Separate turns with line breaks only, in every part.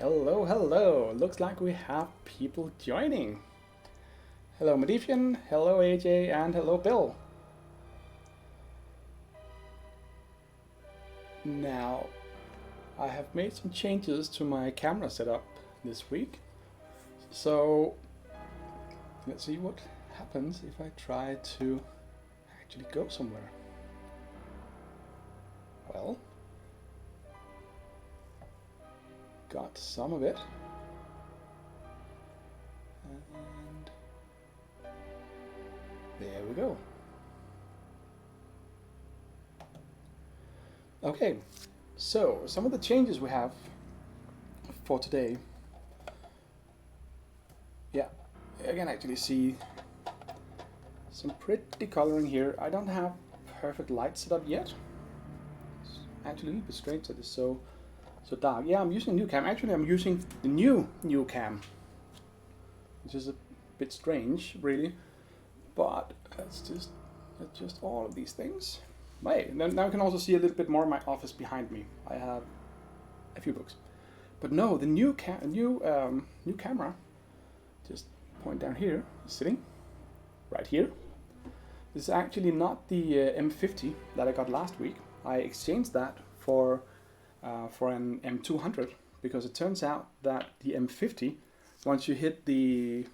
Hello, hello. Looks like we have people joining. Hello, Madifian. Hello, AJ. And hello, Bill. Now, I have made some changes to my camera setup this week. So, let's see what happens if I try to actually go somewhere. Well, got some of it. And there we go. Okay, so some of the changes we have for today. Yeah, I can actually see some pretty coloring here. I don't have perfect light set up yet. It's actually a little bit strange that it's so dark. Yeah, I'm using a new cam. Actually, I'm using the new cam, which is a bit strange, really. But let's just adjust all of these things. Hey, now you can also see a little bit more of my office behind me. I have a few books, but no, the new camera. Just point down here, sitting right here. This is actually not the M50 that I got last week. I exchanged that for an M200 because it turns out that the M50, once you hit the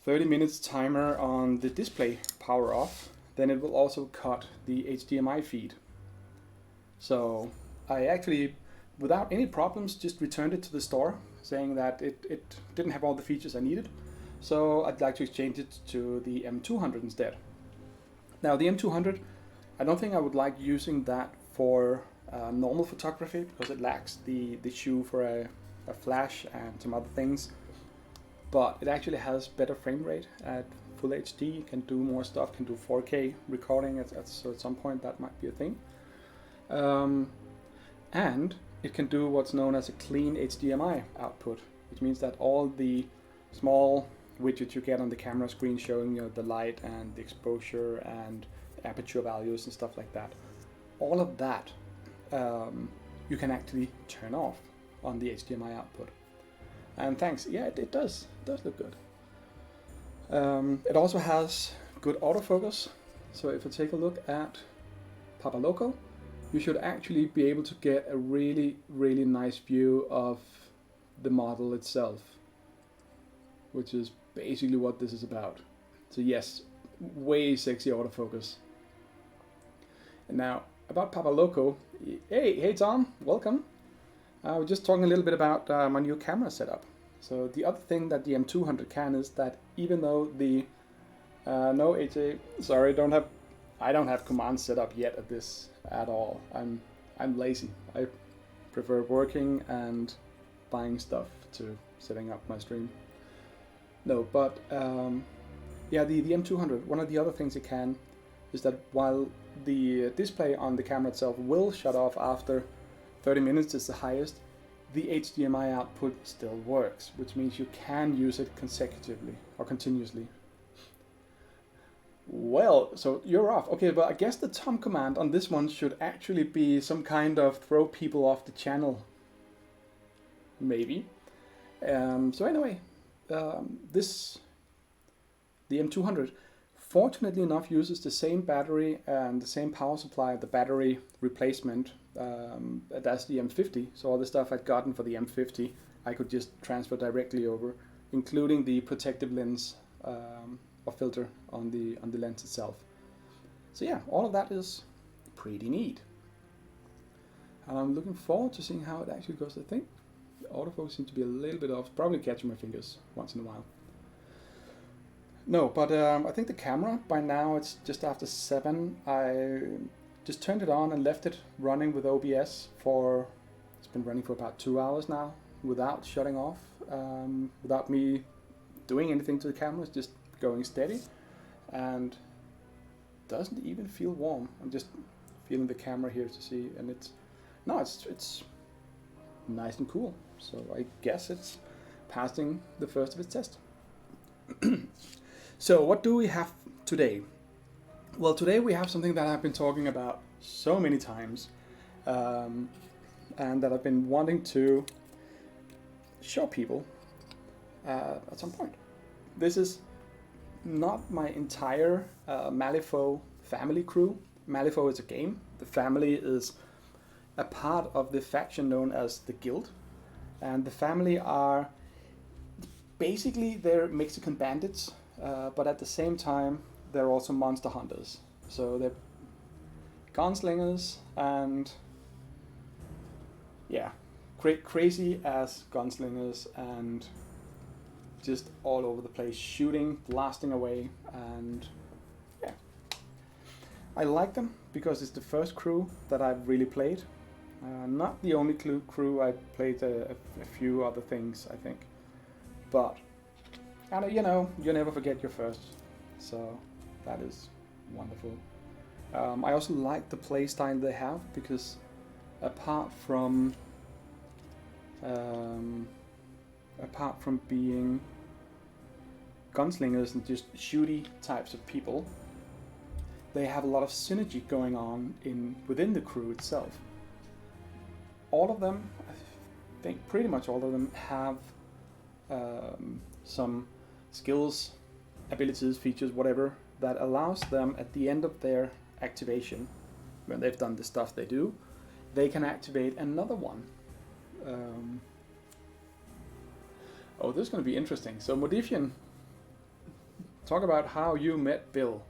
30 minutes timer on the display power off, then it will also cut the HDMI feed. So I actually, without any problems, just returned it to the store saying that it didn't have all the features I needed. So I'd like to exchange it to the M200 instead. Now the M200, I don't think I would like using that for normal photography because it lacks the shoe for a flash and some other things. But it actually has better frame rate at full HD, can do more stuff, can do 4K recording, so at some point that might be a thing. And it can do what's known as a clean HDMI output, which means that all the small widgets you get on the camera screen showing the light and the exposure and aperture values and stuff like that, all of that you can actually turn off on the HDMI output. And thanks, yeah, it does look good. It also has good autofocus, so if I take a look at Papa Loco, you should actually be able to get a really nice view of the model itself, which is basically what this is about. So yes, way sexy autofocus. And now about Papa Loco, hey Tom, welcome. We're just talking a little bit about my new camera setup. So the other thing that the M200 can is that even though the no AJ, sorry, I don't have command set up yet at this at all. I'm lazy. I prefer working and buying stuff to setting up my stream. No, but yeah, the M200. One of the other things it can is that while the display on the camera itself will shut off after 30 minutes is the highest, the HDMI output still works, which means you can use it consecutively or continuously. Well, so you're off. Okay, but I guess the Tom command on this one should actually be some kind of throw people off the channel. Maybe. So anyway, the M200, fortunately enough, uses the same battery and the same power supply, the battery replacement, that's the M50. So all the stuff I'd gotten for the M50, I could just transfer directly over, including the protective lens or filter on the lens itself. So yeah, all of that is pretty neat. And I'm looking forward to seeing how it actually goes. I think the autofocus seems to be a little bit off, probably catching my fingers once in a while. No, but I think the camera, by now it's just after 7. I just turned it on and left it running with OBS it's been running for about 2 hours now without shutting off, without me doing anything to the camera. It's just going steady and doesn't even feel warm. I'm just feeling the camera here to see, and it's nice and cool. So I guess it's passing the first of its test. So what do we have today? Well, today we have something that I've been talking about so many times, and that I've been wanting to show people at some point. This is not my entire Malifaux family crew. Malifaux is a game. The family is a part of the faction known as the Guild, and the family are basically they're Mexican bandits, but at the same time they're also monster hunters. So they're gunslingers and yeah, crazy ass gunslingers and just all over the place, shooting, blasting away, and yeah. I like them because it's the first crew that I've really played. Not the only crew. I played a few other things, I think. But, and you know, you never forget your first. So, that is wonderful. I also like the playstyle they have because apart from being gunslingers and just shooty types of people, they have a lot of synergy going on within the crew itself. All of them, I think pretty much all of them have some skills, abilities, features, whatever, that allows them at the end of their activation, when they've done the stuff they do, they can activate another one. Oh, this is going to be interesting. So Modifian, talk about how you met Bill.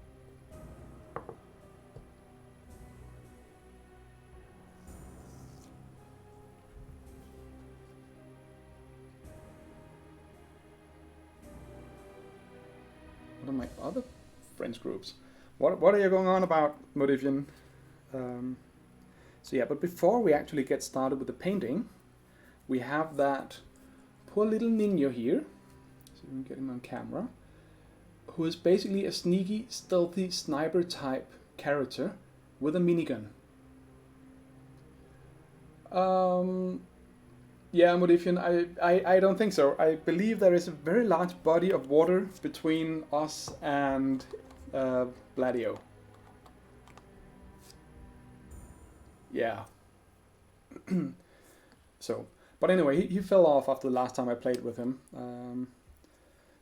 What are my other friends groups? What are you going on about, Modifian? So yeah, but before we actually get started with the painting, we have that poor little Nino here, so we can get him on camera, who is basically a sneaky, stealthy sniper type character with a minigun. Yeah, Modifian, I don't think so. I believe there is a very large body of water between us and Bladio. Yeah. So, but anyway, he fell off after the last time I played with him.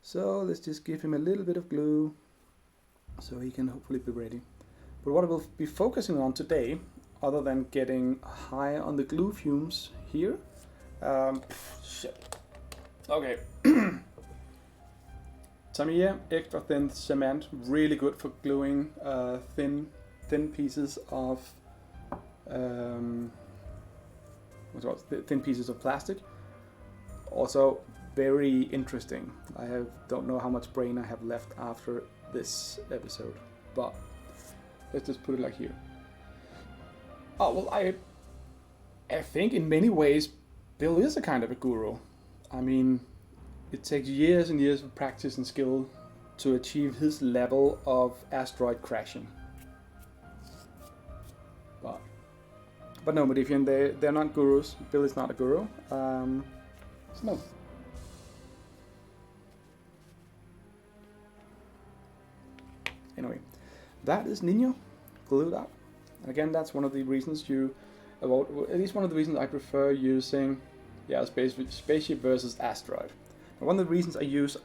So let's just give him a little bit of glue so he can hopefully be ready. But what I will be focusing on today, other than getting high on the glue fumes here, shit. Okay. Tamiya extra thin cement, really good for gluing thin pieces of thin pieces of plastic. Also very interesting. I don't know how much brain I have left after this episode, but let's just put it like here. Oh well, I think in many ways Bill is a kind of a guru. I mean, it takes years and years of practice and skill to achieve his level of asteroid crashing. But no, Modifian, they're not gurus. Bill is not a guru. So no. Anyway, that is Nino glued up. Again, that's one of the reasons at least one of the reasons I prefer using, spaceship versus asteroid. And one of the reasons I use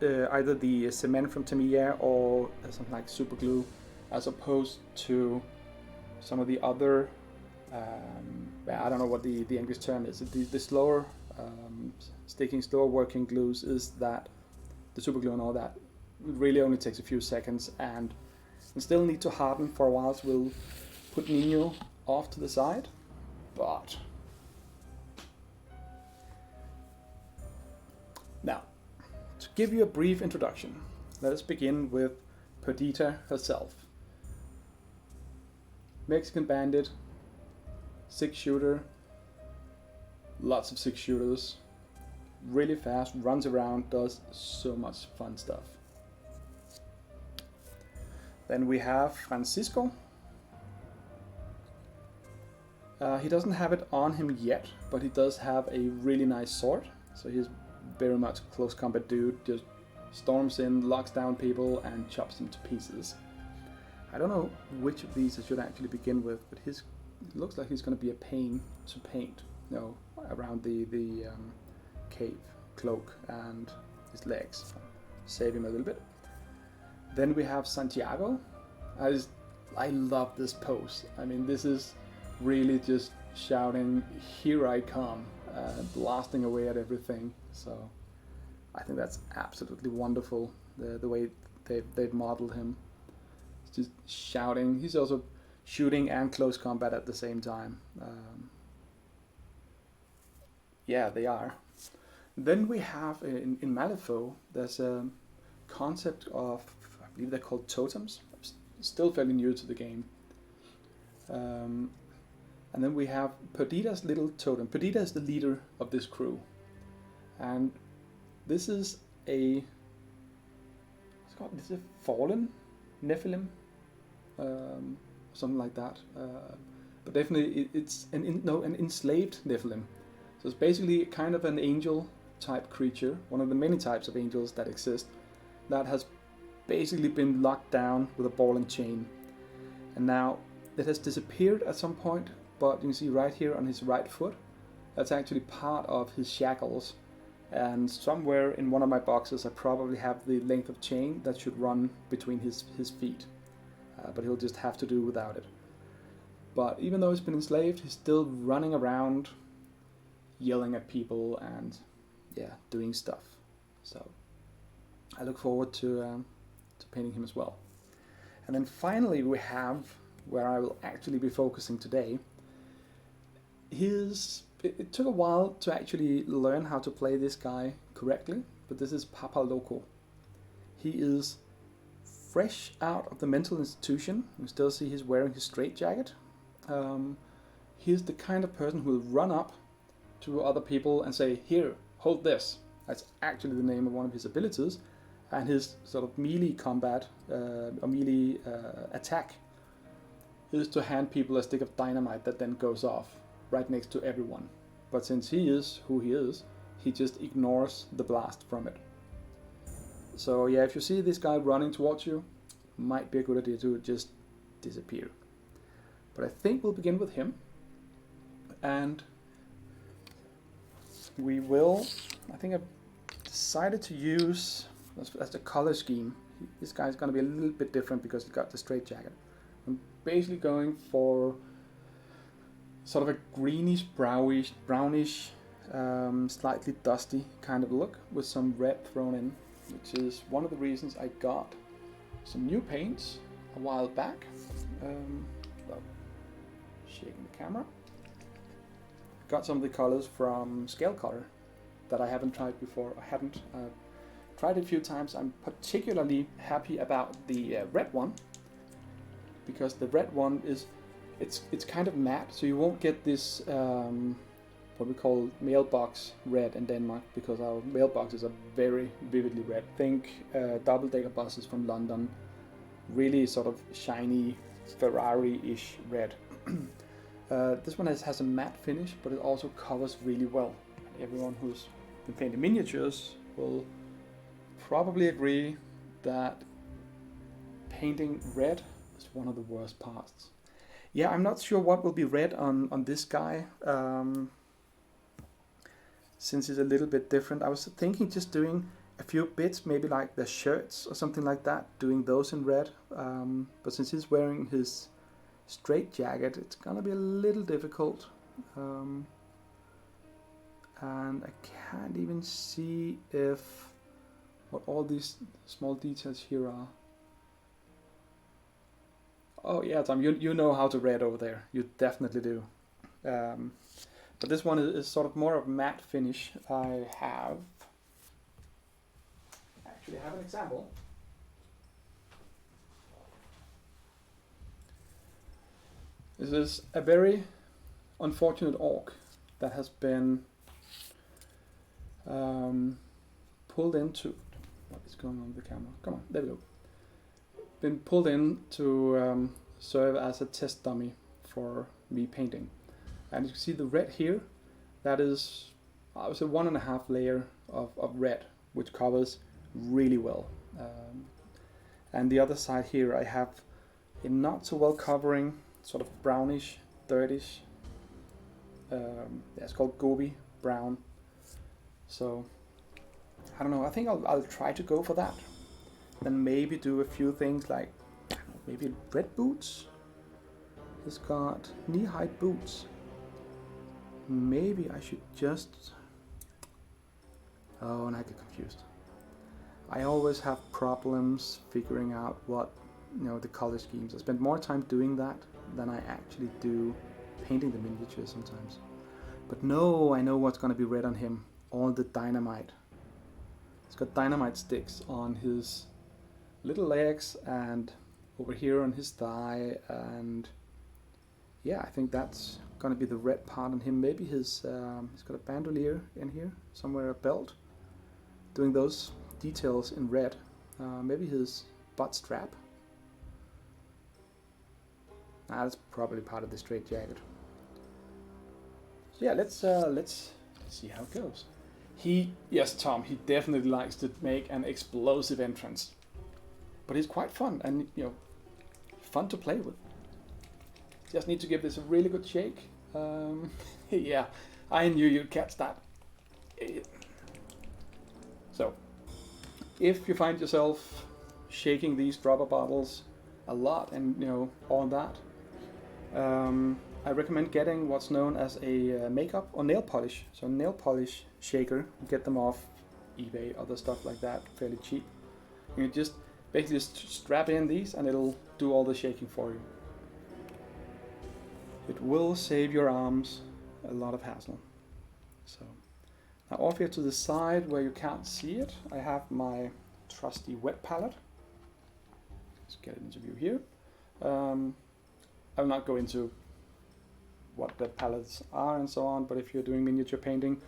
either the cement from Tamiya or something like super glue, as opposed to some of the other, I don't know what the English term is. The slower, slower working glues, is that the super glue and all that really only takes a few seconds and still need to harden for a while, so we'll put Nino off to the side. But now, to give you a brief introduction, let us begin with Perdita herself. Mexican bandit, 6-shooter, lots of 6-shooters, really fast, runs around, does so much fun stuff. Then we have Francisco. He doesn't have it on him yet, but he does have a really nice sword, so he's very much a close combat dude, just storms in, locks down people, and chops them to pieces. I don't know which of these I should actually begin with, but it looks like he's going to be a pain to paint, around the cape, cloak, and his legs. Save him a little bit. Then we have Santiago. I love this pose. I mean, this is really just shouting, "Here I come," blasting away at everything. So I think that's absolutely wonderful. The way they've modeled him. It's just shouting. He's also shooting and close combat at the same time. Yeah, they are. Then we have in Malifaux, there's a concept of, I believe they're called totems. Still fairly new to the game. And then we have Perdita's little totem. Perdita is the leader of this crew. And this is a, this is a fallen Nephilim, something like that. But definitely it's an enslaved Nephilim. So it's basically kind of an angel type creature, one of the many types of angels that exist, that has basically been locked down with a ball and chain. And now it has disappeared at some point, but you can see right here on his right foot, that's actually part of his shackles. And somewhere in one of my boxes I probably have the length of chain that should run between his feet. But he'll just have to do without it. But even though he's been enslaved, he's still running around, yelling at people and doing stuff. So I look forward to painting him as well. And then finally we have, where I will actually be focusing today, it took a while to actually learn how to play this guy correctly, but this is Papa Loco. He is fresh out of the mental institution. You still see he's wearing his straitjacket. He's the kind of person who will run up to other people and say, "Here, hold this." That's actually the name of one of his abilities. And his sort of melee combat, or melee attack, is to hand people a stick of dynamite that then goes off right next to everyone. But since he is who he is, he just ignores the blast from it. So yeah, if you see this guy running towards you, might be a good idea to just disappear. But I think we'll begin with him. And we will, I think I've decided to use, as the color scheme, this guy's going to be a little bit different because he's got the straitjacket. I'm basically going for sort of a greenish, brownish, slightly dusty kind of look with some red thrown in, which is one of the reasons I got some new paints a while back. Shaking the camera. Got some of the colors from Scale Color that I haven't tried before. Tried it a few times. I'm particularly happy about the red one, because the red one is it's kind of matte, so you won't get this what we call mailbox red in Denmark, because our mailboxes are very vividly red. Think double-decker buses from London, really sort of shiny Ferrari-ish red. This one has a matte finish, but it also covers really well. Everyone who's been painting miniatures will probably agree that painting red is one of the worst parts. Yeah, I'm not sure what will be red on this guy, since it's a little bit different. I was thinking just doing a few bits, maybe like the shirts or something like that, doing those in red. But since he's wearing his straitjacket, it's gonna be a little difficult. And I can't even see what all these small details here are. Oh yeah, Tom, you know how to red over there. You definitely do. But this one is sort of more of matte finish. I actually have an example. This is a very unfortunate orc that has been pulled into. What is going on with the camera? Come on, there we go. Been pulled in to serve as a test dummy for me painting. And you can see the red here. That is, I would say, 1.5 layer of red, which covers really well. And the other side here, I have a not so well covering, sort of brownish, dirtish. It's called Gobi brown. So I don't know, I think I'll try to go for that. Then maybe do a few things like maybe red boots. He's got knee-high boots. Maybe I should just... Oh, and I get confused. I always have problems figuring out what, the color schemes. I spend more time doing that than I actually do painting the miniatures sometimes. But no, I know what's going to be red on him. All the dynamite. He's got dynamite sticks on his little legs and over here on his thigh, and yeah, I think that's going to be the red part on him. Maybe he's got a bandolier in here, somewhere, a belt, doing those details in red. Maybe his butt strap. That's probably part of the straight jacket. So yeah, let's see how it goes. Yes, Tom, he definitely likes to make an explosive entrance, but he's quite fun and fun to play with. Just need to give this a really good shake. Yeah, I knew you'd catch that. So, if you find yourself shaking these dropper bottles a lot and all that, I recommend getting what's known as a makeup or nail polish. So nail polish shaker, get them off eBay, other stuff like that, fairly cheap. You just basically just strap in these and it'll do all the shaking for you. It will save your arms a lot of hassle. So now off here to the side where you can't see it, I have my trusty wet palette. Let's get it into view here. I'll not go into what the palettes are and so on, but if you're doing miniature painting,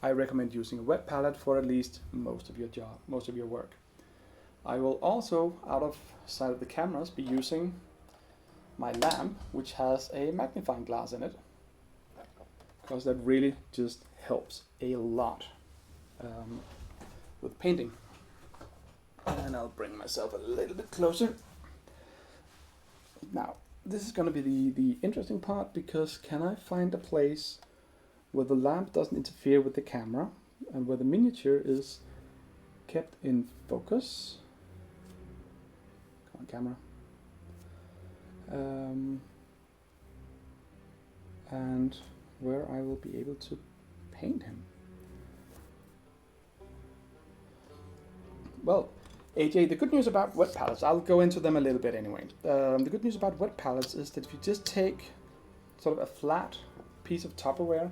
I recommend using a wet palette for at least most of your work. I will also, out of sight of the cameras, be using my lamp, which has a magnifying glass in it, because that really just helps a lot with painting. And I'll bring myself a little bit closer. Now, this is going to be the interesting part, because can I find a place where the lamp doesn't interfere with the camera and where the miniature is kept in focus? Come on, camera. And where I will be able to paint him. Well, AJ, the good news about wet palettes, I'll go into them a little bit anyway. The good news about wet palettes is that if you just take sort of a flat piece of Tupperware,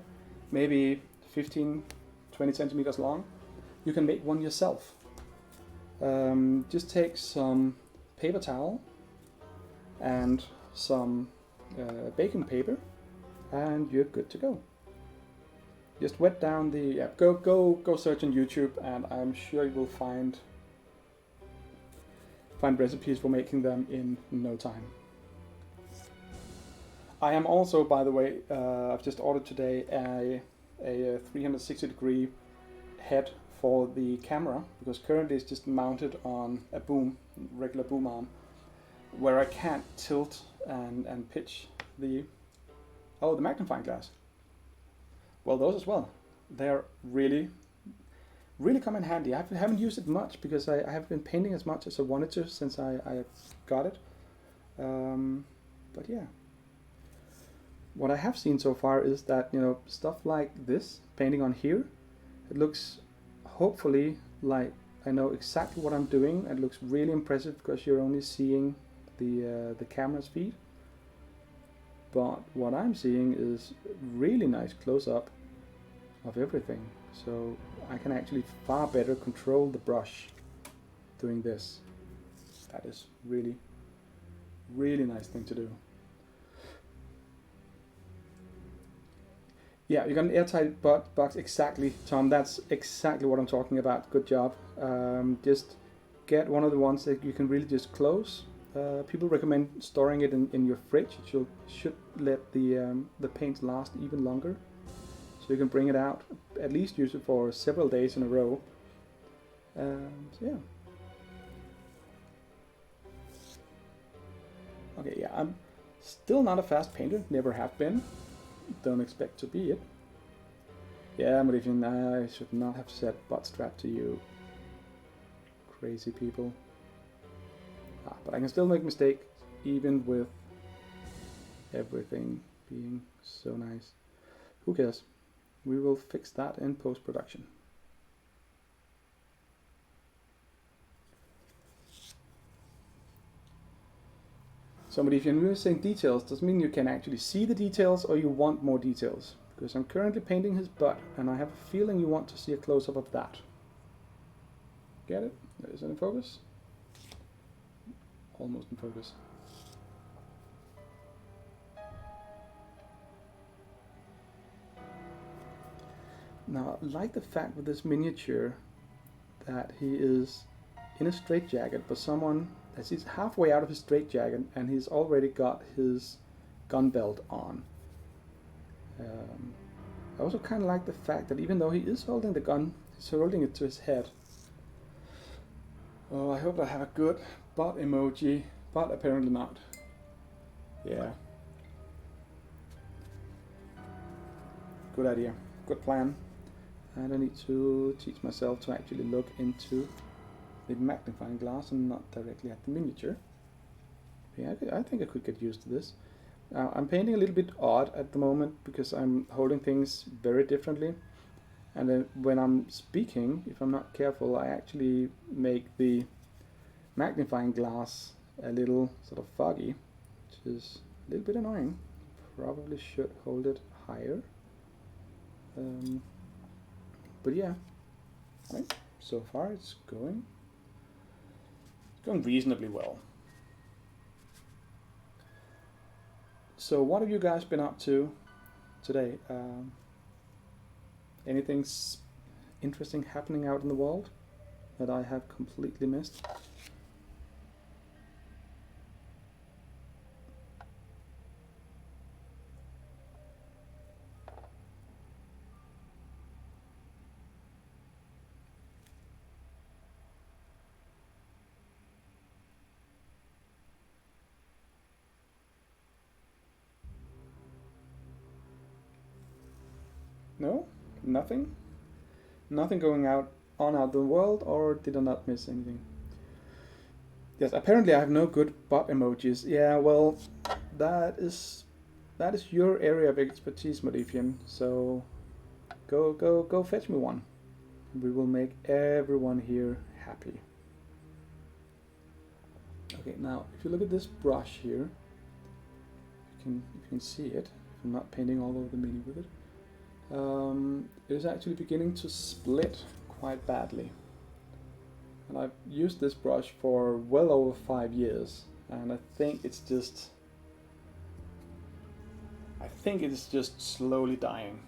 maybe 15, 20 centimeters long, you can make one yourself. Just take some paper towel and some baking paper and you're good to go. Just wet down the, go search on YouTube and I'm sure you will find recipes for making them in no time. I am also, by the way, I've just ordered today a 360-degree head for the camera, because currently it's just mounted on a regular boom arm, where I can't tilt and pitch the magnifying glass. Well, those as well. They're really come in handy. I haven't used it much because I haven't been painting as much as I wanted to since I got it. But yeah. What I have seen so far is that, stuff like this, painting on here, it looks hopefully like I know exactly what I'm doing. It looks really impressive because you're only seeing the camera's feed. But what I'm seeing is really nice close-up of everything. So I can actually far better control the brush doing this. That is really, really nice thing to do. Yeah, you got an airtight box, exactly, Tom. That's exactly what I'm talking about. Good job. Just get one of the ones that you can really just close. People recommend storing it in your fridge. It should let the paint last even longer. So you can bring it out, at least use it for several days in a row. So yeah. Okay, yeah, I'm still not a fast painter, never have been. Don't expect to be it. Yeah, Malifian, I should not have said butt strap to you. Crazy people. But I can still make mistakes, even with everything being so nice. Who cares? We will fix that in post-production. Somebody, if you're saying details, does it mean you can actually see the details or you want more details? Because I'm currently painting his butt and I have a feeling you want to see a close-up of that. Get it? Is it in focus? Almost in focus. Now, I like the fact with this miniature that he is in a straitjacket, but someone that he's halfway out of his straitjacket and he's already got his gun belt on. I also kind of like the fact that even though he is holding the gun, he's holding it to his head. Oh, I hope I have a good butt emoji, but apparently not. Yeah. Good idea. Good plan. And I need to teach myself to actually look into the magnifying glass and not directly at the miniature. Yeah, I think I could get used to this. Now, I'm painting a little bit odd at the moment because I'm holding things very differently. And then when I'm speaking, if I'm not careful, I actually make the magnifying glass a little sort of foggy, which is a little bit annoying. Probably should hold it higher. But yeah, right. So far it's going reasonably well. So what have you guys been up to today? Anything interesting happening out in the world that I have completely missed? No? Nothing? Nothing going out in the world, or did I not miss anything? Yes, apparently I have no good butt emojis. Yeah, well, that is your area of expertise, Modifian. So go fetch me one. We will make everyone here happy. Okay, now if you look at this brush here, you can see it. If I'm not painting all over the mini with it. It is actually beginning to split quite badly. And I've used this brush for well over 5 years, and I think it's just slowly dying.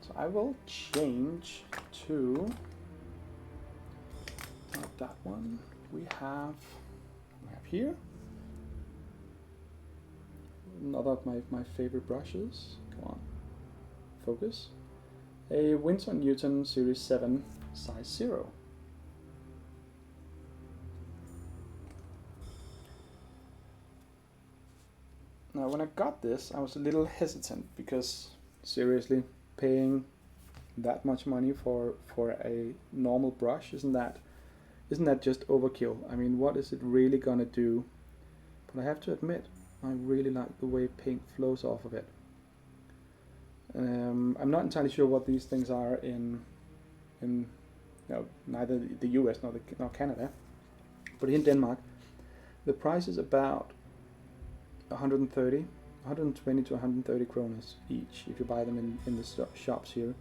So I will change to not that one. We have here another of my favorite brushes. Come on, focus. A Winsor & Newton Series 7 size 0. Now when I got this, I was a little hesitant because seriously, paying that much money for a normal brush, isn't that just overkill? I mean, what is it really gonna do? But I have to admit, I really like the way paint flows off of it. I'm not entirely sure what these things are in neither the US nor Canada, but in Denmark, the price is about 120 to 130 kroners each if you buy them in the shops here.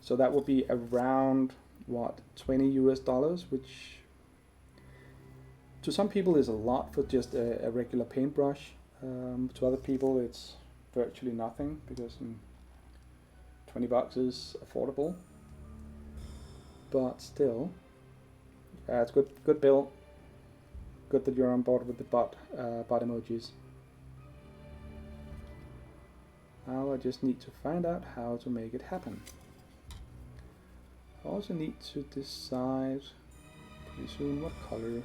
So that would be around what, $20 US, which to some people is a lot for just a regular paintbrush. To other people it's virtually nothing because 20 bucks is affordable. But still, it's good build. Good that you're on board with the butt emojis. Now I just need to find out how to make it happen. I also need to decide pretty soon what color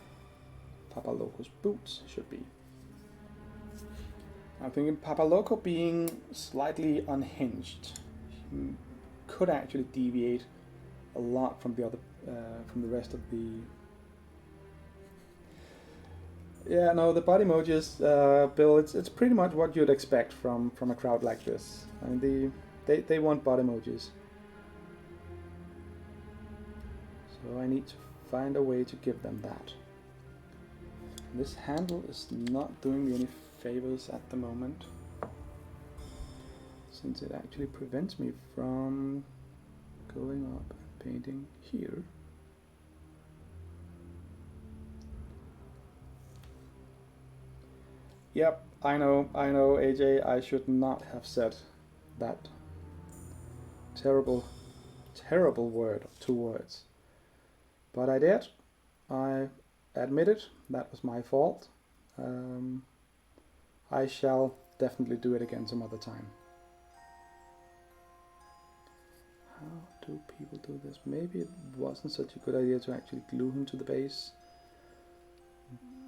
Papa Loco's boots should be. I'm thinking Papa Loco being slightly unhinged could actually deviate a lot from the other, from the rest of the. Yeah, no, the body emojis, Bill. It's pretty much what you'd expect from a crowd like this. I mean, they want body emojis. So I need to find a way to give them that. This handle is not doing me any favors at the moment, since it actually prevents me from going up and painting here. Yep, I know, AJ, I should not have said that terrible word, 2 words. But I did. I admit it, that was my fault. I shall definitely do it again some other time. How do people do this? Maybe it wasn't such a good idea to actually glue him to the base.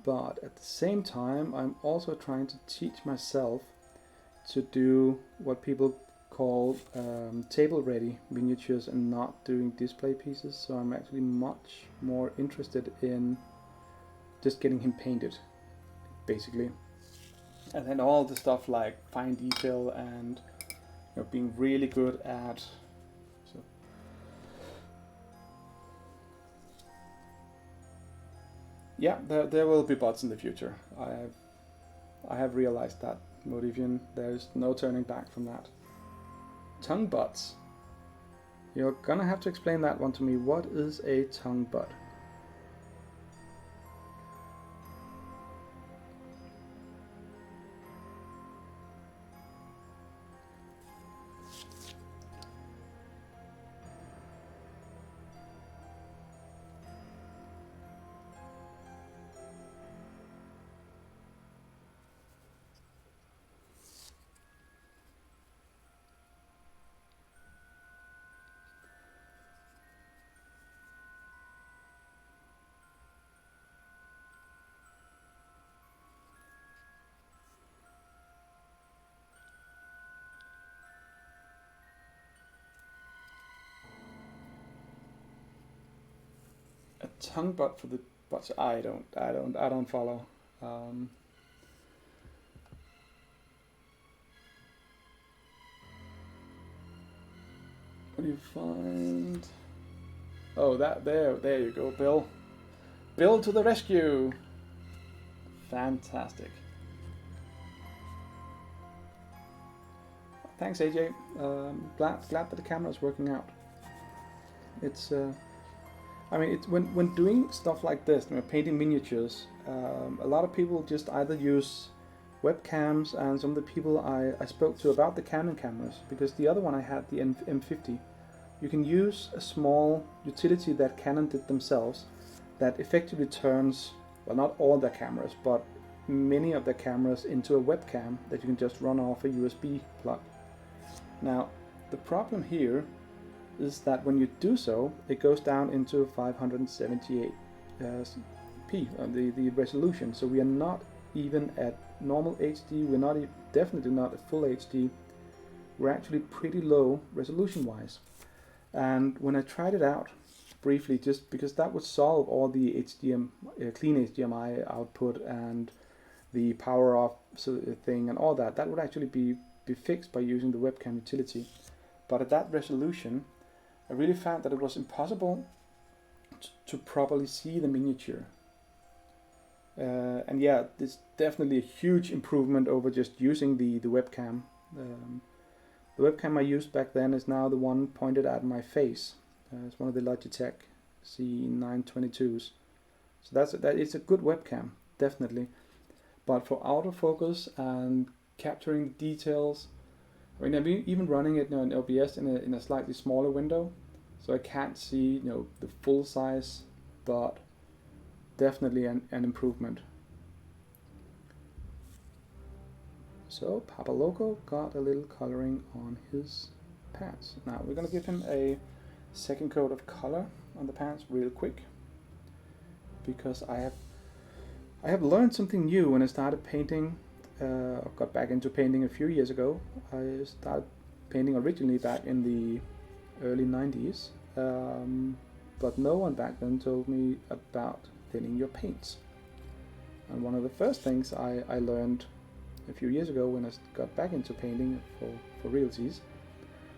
But at the same time, I'm also trying to teach myself to do what people call table-ready miniatures and not doing display pieces. So I'm actually much more interested in just getting him painted, basically. And then all the stuff like fine detail and being really good at. So yeah, there will be bots in the future. I have realized that, Modivian. There's no turning back from that. Tongue bots. You're gonna have to explain that one to me. What is a tongue bot? A tongue bot for the bots? I don't follow. What do you find? Oh, there you go, Bill. Bill to the rescue. Fantastic. Thanks, AJ. Glad that the camera is working out. It's I mean, it's when doing stuff like this, painting miniatures, a lot of people just either use webcams, and some of the people I spoke to about the Canon cameras, because the other one I had, the M50, you can use a small utility that Canon did themselves that effectively turns, well, not all their cameras, but many of their cameras into a webcam that you can just run off a USB plug. Now, the problem here is that when you do so, it goes down into 578p, the resolution. So we are not even at normal HD, we're not definitely not at full HD. We're actually pretty low resolution wise. And when I tried it out briefly, just because that would solve all the clean HDMI output and the power off thing and all that, that would actually be fixed by using the webcam utility. But at that resolution, I really found that it was impossible to properly see the miniature. And yeah, it's definitely a huge improvement over just using the webcam. The webcam I used back then is now the one pointed at my face. It's one of the Logitech C922s. So it's a good webcam, definitely. But for autofocus and capturing the details, I mean, I'm even running it now in OBS in a slightly smaller window, so I can't see the full size, but definitely an improvement. So Papa Loco got a little coloring on his pants. Now we're gonna give him a second coat of color on the pants real quick, because I have learned something new when I started painting got back into painting a few years ago. I started painting originally back in the early 90s, but no one back then told me about thinning your paints. And one of the first things I learned a few years ago when I got back into painting for realties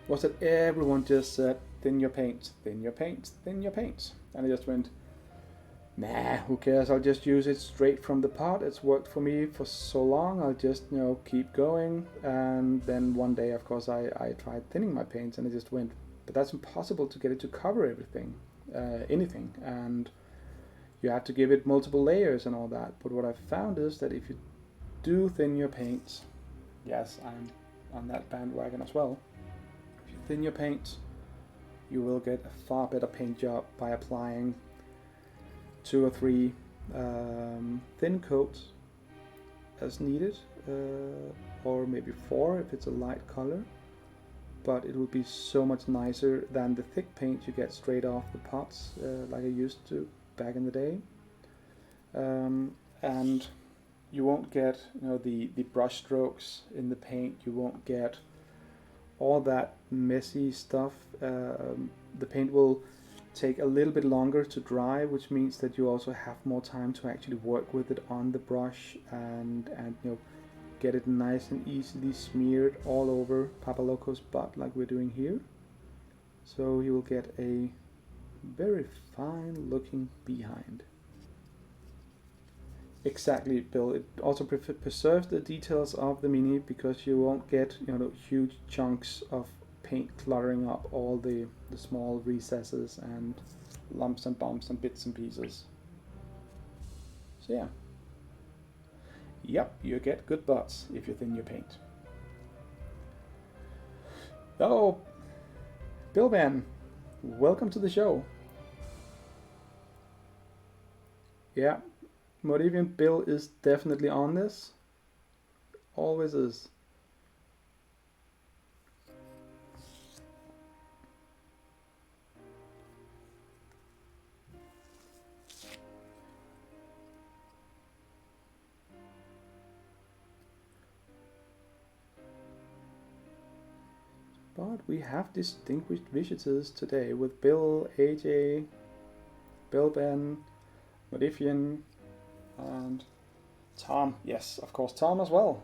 was that everyone just said, thin your paints, thin your paints, thin your paints. And I just went, nah, who cares, I'll just use it straight from the pot. It's worked for me for so long, I'll just, keep going. And then one day, of course, I tried thinning my paints, and I just went, but that's impossible to get it to cover everything, anything. And you have to give it multiple layers and all that. But what I've found is that if you do thin your paints, yes, I'm on that bandwagon as well. If you thin your paints, you will get a far better paint job by applying 2 or 3 thin coats as needed, or maybe 4 if it's a light color. But it will be so much nicer than the thick paint you get straight off the pots, like I used to back in the day. And you won't get the brush strokes in the paint. You won't get all that messy stuff. The paint will take a little bit longer to dry, which means that you also have more time to actually work with it on the brush and get it nice and easily smeared all over Papa Loco's butt like we're doing here. So you will get a very fine looking behind. Exactly, Bill. It also preserves the details of the Mini, because you won't get huge chunks of paint cluttering up all the small recesses and lumps and bumps and bits and pieces. So yeah. Yep, you get good butts if you thin your paint. Oh, Bill Ben, welcome to the show. Yeah, Moravian Bill is definitely on this. Always is. But we have distinguished visitors today with Bill, AJ, Bill Ben, Modifian, and Tom. Yes, of course, Tom as well.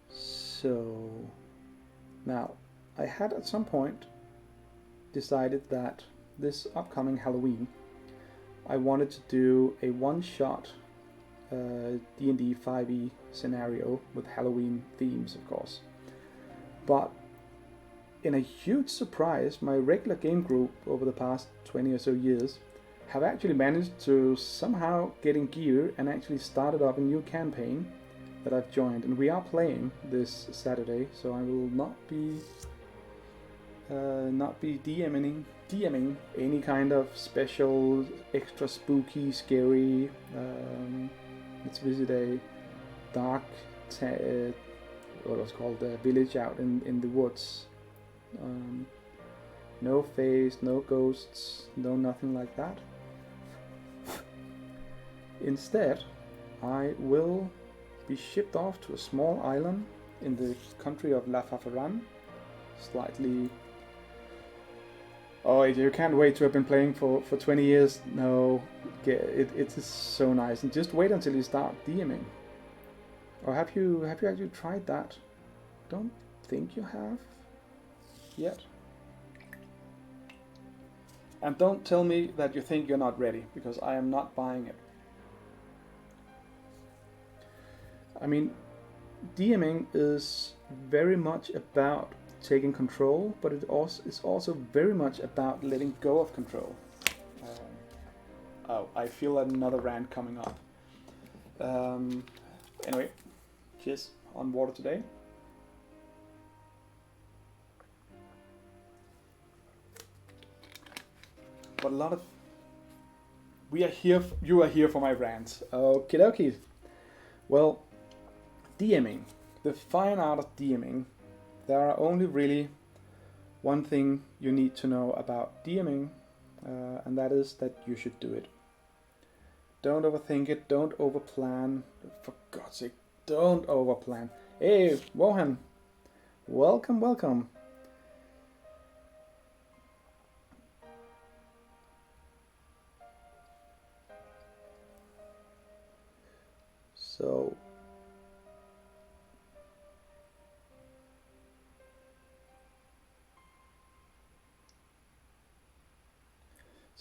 So now I had at some point decided that this upcoming Halloween I wanted to do a one-shot D&D 5e scenario with Halloween themes, of course. But in a huge surprise, my regular game group over the past 20 or so years have actually managed to somehow get in gear and actually started up a new campaign that I've joined, and we are playing this Saturday, so I will not be DMing any kind of special, extra spooky, scary. Let's visit a dark, what was called a village out in the woods. No face, no ghosts, no nothing like that. Instead, I will be shipped off to a small island in the country of La Fafaran. Slightly... Oh, you can't wait to have been playing for 20 years. No, it is so nice. And just wait until you start DMing. Or have you actually tried that? Don't think you have yet. And don't tell me that you think you're not ready, because I am not buying it. I mean, DMing is very much about taking control, but it's also very much about letting go of control. Oh, I feel another rant coming up. Anyway, cheers on water today. But a lot of... you are here for my rants. Okie dokie. Well, DMing. The fine art of DMing. There are only really one thing you need to know about DMing, and that is that you should do it Don't overthink it. Don't overplan. For God's sake, don't overplan. Hey, Wohan. Welcome, welcome. So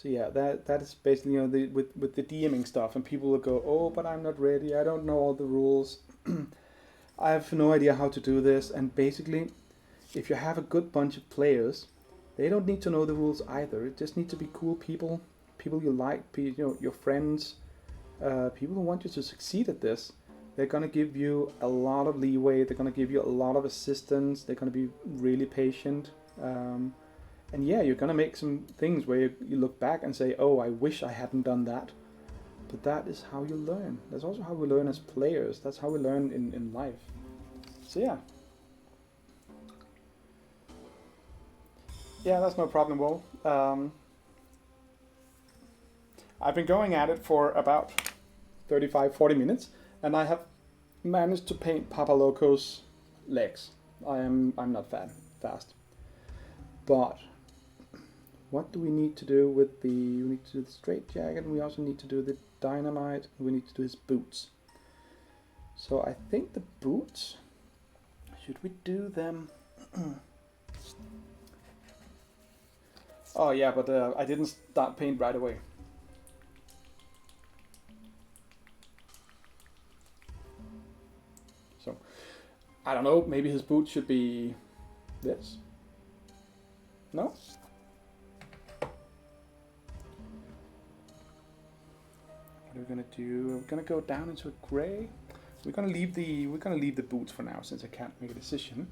yeah, that is basically, you know, with the DMing stuff, and people will go, oh, but I'm not ready. I don't know all the rules. I have no idea how to do this. And basically, if you have a good bunch of players, they don't need to know the rules either. It just need to be cool people, people you like, you know, your friends, people who want you to succeed at this. They're gonna give you a lot of leeway. They're gonna give you a lot of assistance. They're gonna be really patient. And yeah, you're gonna make some things where you look back and say, oh, I wish I hadn't done that. But that is how you learn. That's also how we learn as players. That's how we learn in life. So yeah. Yeah, that's no problem, Will. I've been going at it for about 35-40 minutes, and I have managed to paint Papa Loco's legs. I'm not fast. But what do we need to do with we need to do the straight jacket, and we also need to do the dynamite, and we need to do his boots. So I think the boots, should we do them? Oh yeah, but I didn't start paint right away. So, I don't know, maybe his boots should be this? No? What are we gonna do? We're gonna go down into a gray. We're gonna leave the boots for now, since I can't make a decision.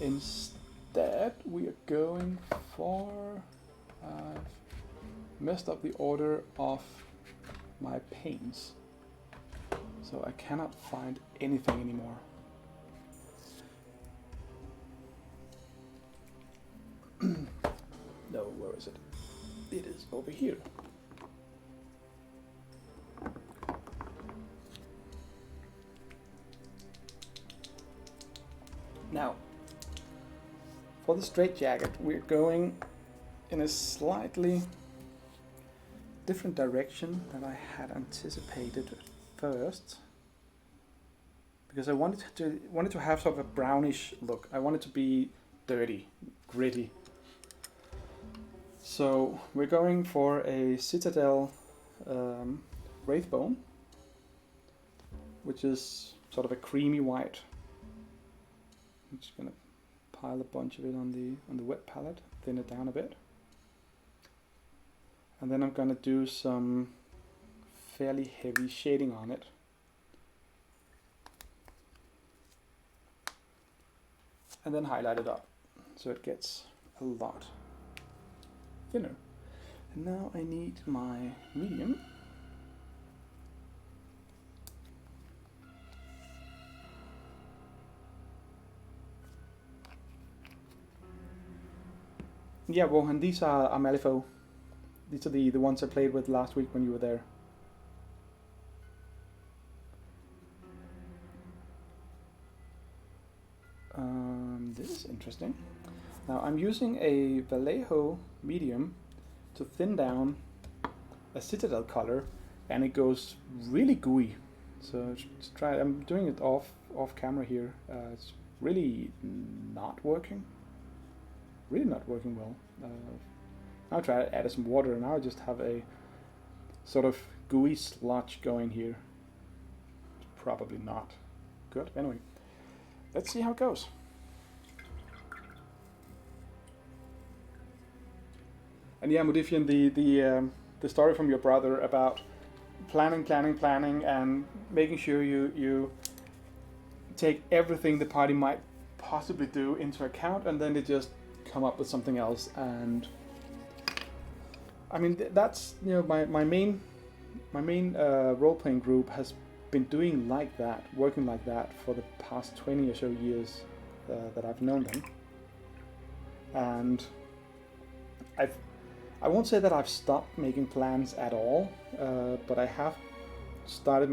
Instead, we are going for. I've messed up the order of my paints, so I cannot find anything anymore. No, where is it? It is over here. Now, for the straight jacket, we're going in a slightly different direction than I had anticipated at first, because I wanted to have sort of a brownish look. I wanted to be dirty, gritty. So we're going for a Citadel Wraithbone, which is sort of a creamy white. I'm just gonna pile a bunch of it on the wet palette, thin it down a bit. And then I'm going to do some fairly heavy shading on it. And then highlight it up so it gets a lot thinner. And now I need my medium. Yeah, well, and these are Malifaux. These are the ones I played with last week when you were there. This is interesting. Now I'm using a Vallejo medium to thin down a Citadel color, and it goes really gooey. So try. I'm doing it off camera here. It's really not working. Really not working well. I'll try to add some water, and now I just have a sort of gooey sludge going here. It's probably not good. Anyway, let's see how it goes. And yeah, Modifian, the story from your brother about planning, and making sure you take everything the party might possibly do into account, and then they just come up with something else. And I mean, that's, you know, my main role-playing group has been doing like that, working like that for the past 20 or so years that I've known them. And I won't say that I've stopped making plans at all, but I have started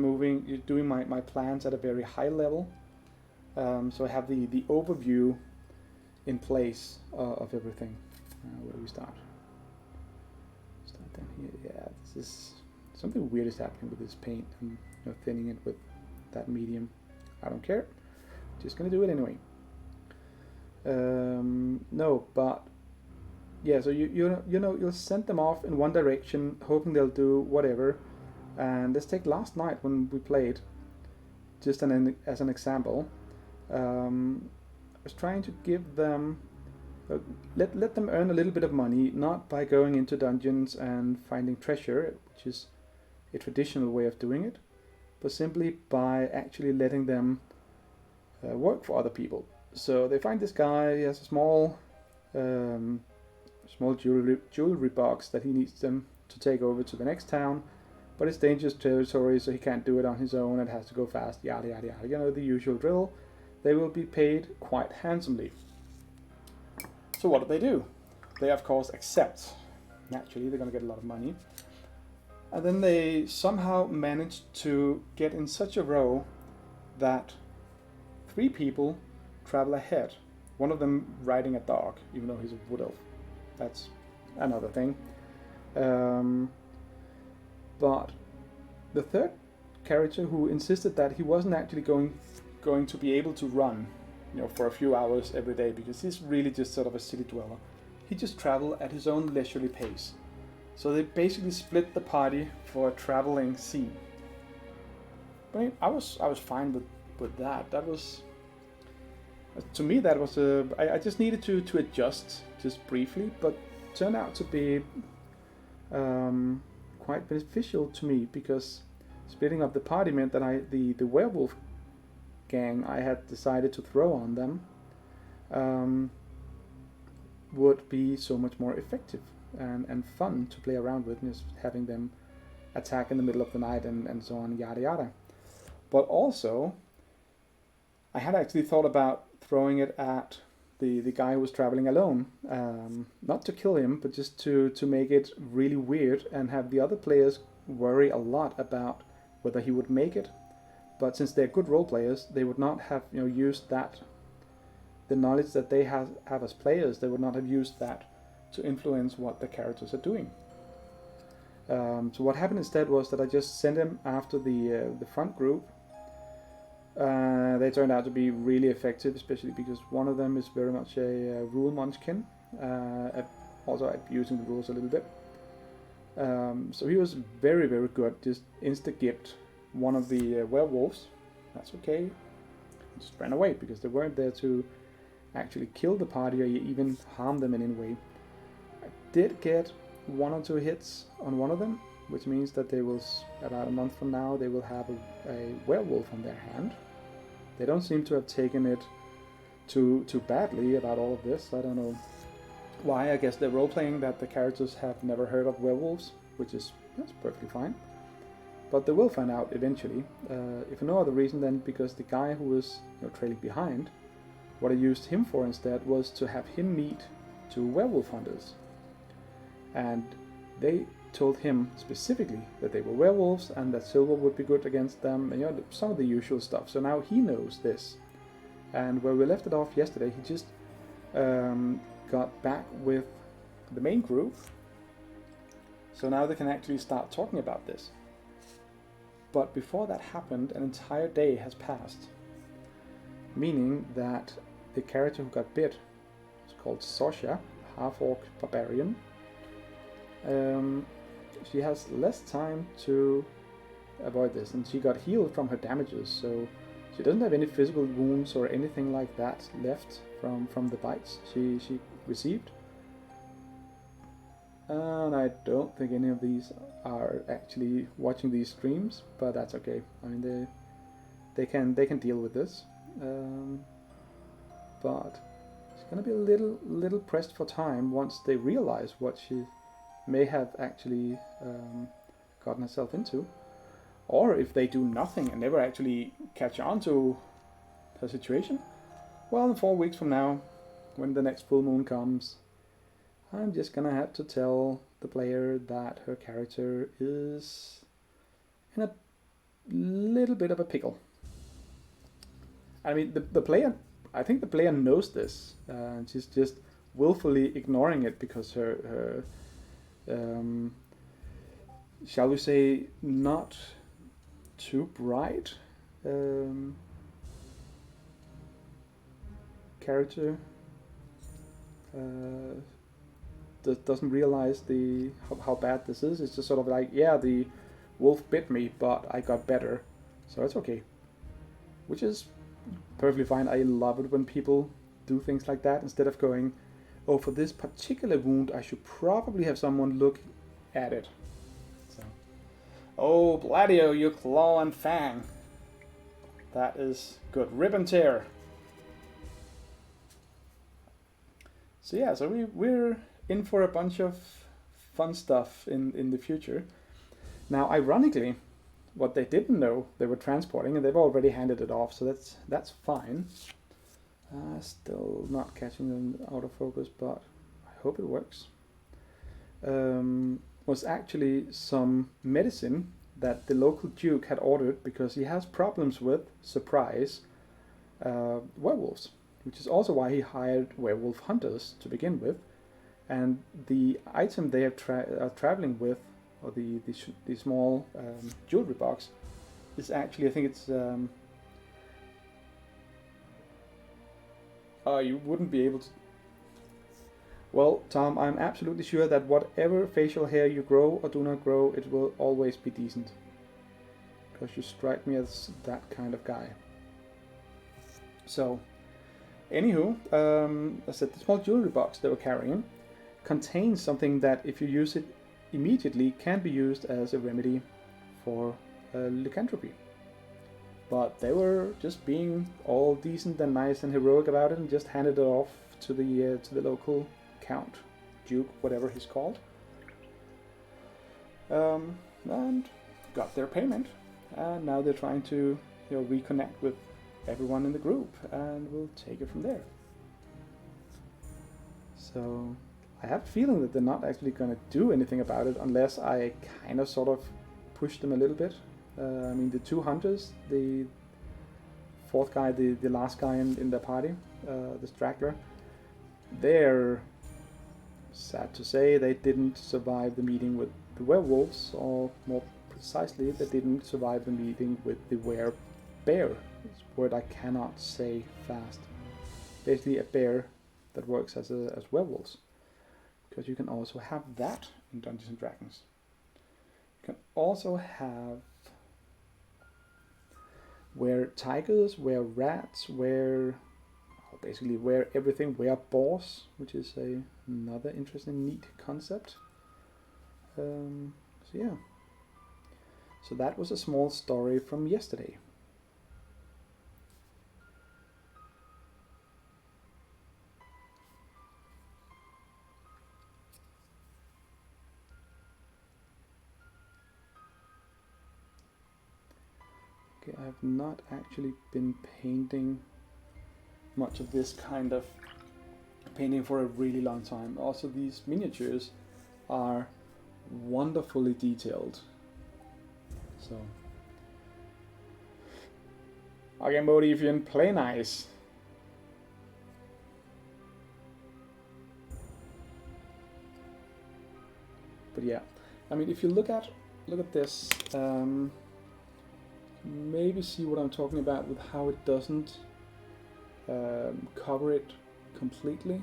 doing my plans at a very high level. So I have the overview in place of everything. Where do we start? Start down here. Yeah, this is something weird is happening with this paint. I'm thinning it with that medium. I don't care. Just gonna do it anyway. No, but yeah. So you'll send them off in one direction, hoping they'll do whatever. And let's take last night when we played, just as an example. I was trying to give them, let them earn a little bit of money, not by going into dungeons and finding treasure, which is a traditional way of doing it, but simply by actually letting them work for other people. So they find this guy, he has a small jewelry box that he needs them to take over to the next town, but it's dangerous territory, so he can't do it on his own, it has to go fast, yada yada yada, you know, the usual drill. They will be paid quite handsomely. So what do? They of course accept. Naturally, they're going to get a lot of money. And then they somehow managed to get in such a row that 3 people travel ahead. One of them riding a dog, even though he's a wood elf. That's another thing. But the third character, who insisted that he wasn't actually going to be able to run, for a few hours every day, because he's really just sort of a city dweller. He just traveled at his own leisurely pace. So they basically split the party for a traveling scene. But I was fine with that. That was, to me, that was I just needed to adjust just briefly, but turned out to be quite beneficial to me, because splitting up the party meant that the werewolf gang I had decided to throw on them would be so much more effective and fun to play around with, just having them attack in the middle of the night and so on, yada yada. But also, I had actually thought about throwing it at the guy who was traveling alone, not to kill him, but just to make it really weird and have the other players worry a lot about whether he would make it. But since they're good role players, they would not have used that, the knowledge that they have as players, they would not have used that to influence what the characters are doing. So what happened instead was that I just sent him after the front group. They turned out to be really effective, especially because one of them is very much a rule munchkin, also abusing the rules a little bit. So he was very, very good, just insta-gipped one of the werewolves. That's okay. Just ran away because they weren't there to actually kill the party or even harm them in any way. I did get 1 or 2 hits on one of them, which means that they will, about a month from now, they will have a werewolf on their hand. They don't seem to have taken it too badly about all of this. I don't know why. I guess they're role-playing that the characters have never heard of werewolves, that's perfectly fine. But they will find out eventually, if for no other reason than because the guy who was trailing behind, what I used him for instead was to have him meet 2 werewolf hunters. And they told him specifically that they were werewolves and that silver would be good against them, and some of the usual stuff. So now he knows this. And where we left it off yesterday, he just got back with the main group. So now they can actually start talking about this. But before that happened, an entire day has passed. Meaning that the character who got bit is called Sosha, half-orc barbarian. She has less time to avoid this, and she got healed from her damages, so she doesn't have any physical wounds or anything like that left from the bites she received. And I don't think any of these are actually watching these streams, but that's okay. I mean, they can deal with this. But she's gonna be a little pressed for time once they realize what she may have actually gotten herself into, or if they do nothing and never actually catch on to her situation. Well, in 4 weeks from now, when the next full moon comes, I'm just gonna have to tell the player that her character is in a little bit of a pickle. I mean, the player, I think the player knows this. She's just willfully ignoring it because her shall we say, not too bright character doesn't realize how bad this is. It's just sort of like, yeah, the wolf bit me, but I got better, so it's okay. Which is perfectly fine. I love it when people do things like that instead of going, oh, for this particular wound, I should probably have someone look at it. So, oh, Bladio, you claw and fang. That is good. Rip and tear. So yeah, so we're in for a bunch of fun stuff in the future. Now, ironically, what they didn't know they were transporting, and they've already handed it off, so that's fine. Still not catching them out of focus, but I hope it works. Was actually some medicine that the local duke had ordered because he has problems with, surprise, werewolves, which is also why he hired werewolf hunters to begin with. And the item they are traveling with, or the small jewelry box, is actually, I think it's you wouldn't be able to. Well, Tom, I'm absolutely sure that whatever facial hair you grow or do not grow, it will always be decent. Because you strike me as that kind of guy. So, anywho, I said the small jewelry box they were carrying contains something that, if you use it immediately, can be used as a remedy for lycanthropy. But they were just being all decent and nice and heroic about it, and just handed it off to the local count, duke, whatever he's called, and got their payment. And now they're trying to, reconnect with everyone in the group, and we'll take it from there. So I have a feeling that they're not actually going to do anything about it unless I kind of sort of push them a little bit. I mean, the two hunters, the fourth guy, the last guy in the party, the straggler, they're, sad to say, they didn't survive the meeting with the werewolves, or more precisely, they didn't survive the meeting with the were-bear. It's a word I cannot say fast. Basically a bear that works as werewolves. Because you can also have that in Dungeons and Dragons. You can also have were tigers, were rats, basically were everything, were boars, which is another interesting, neat concept. So yeah. So that was a small story from yesterday. Okay, I have not actually been painting much of this kind of painting for a really long time. Also, these miniatures are wonderfully detailed. So, again, Bodivian, play nice. But yeah, I mean, if you look at this, maybe see what I'm talking about with how it doesn't cover it completely.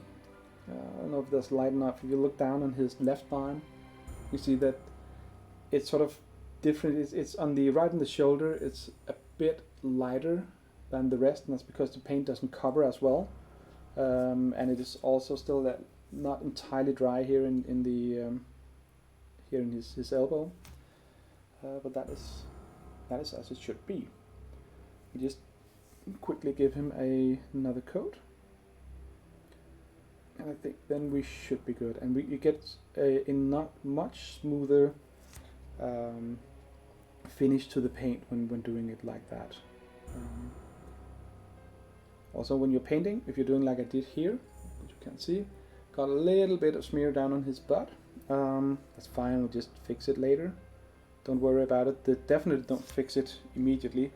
I don't know if that's light enough. If you look down on his left arm, you see that it's sort of different. It's on the right on the shoulder. It's a bit lighter than the rest, and that's because the paint doesn't cover as well. And it is also still that not entirely dry here in the here in his elbow. But that is as it should be. We just quickly give him another coat, and I think then we should be good. And you get a not much smoother finish to the paint when doing it like that. Also, when you're painting, if you're doing like I did here, which you can see, got a little bit of smear down on his butt. That's fine. We'll just fix it later. don't worry about it. Definitely don't fix it immediately.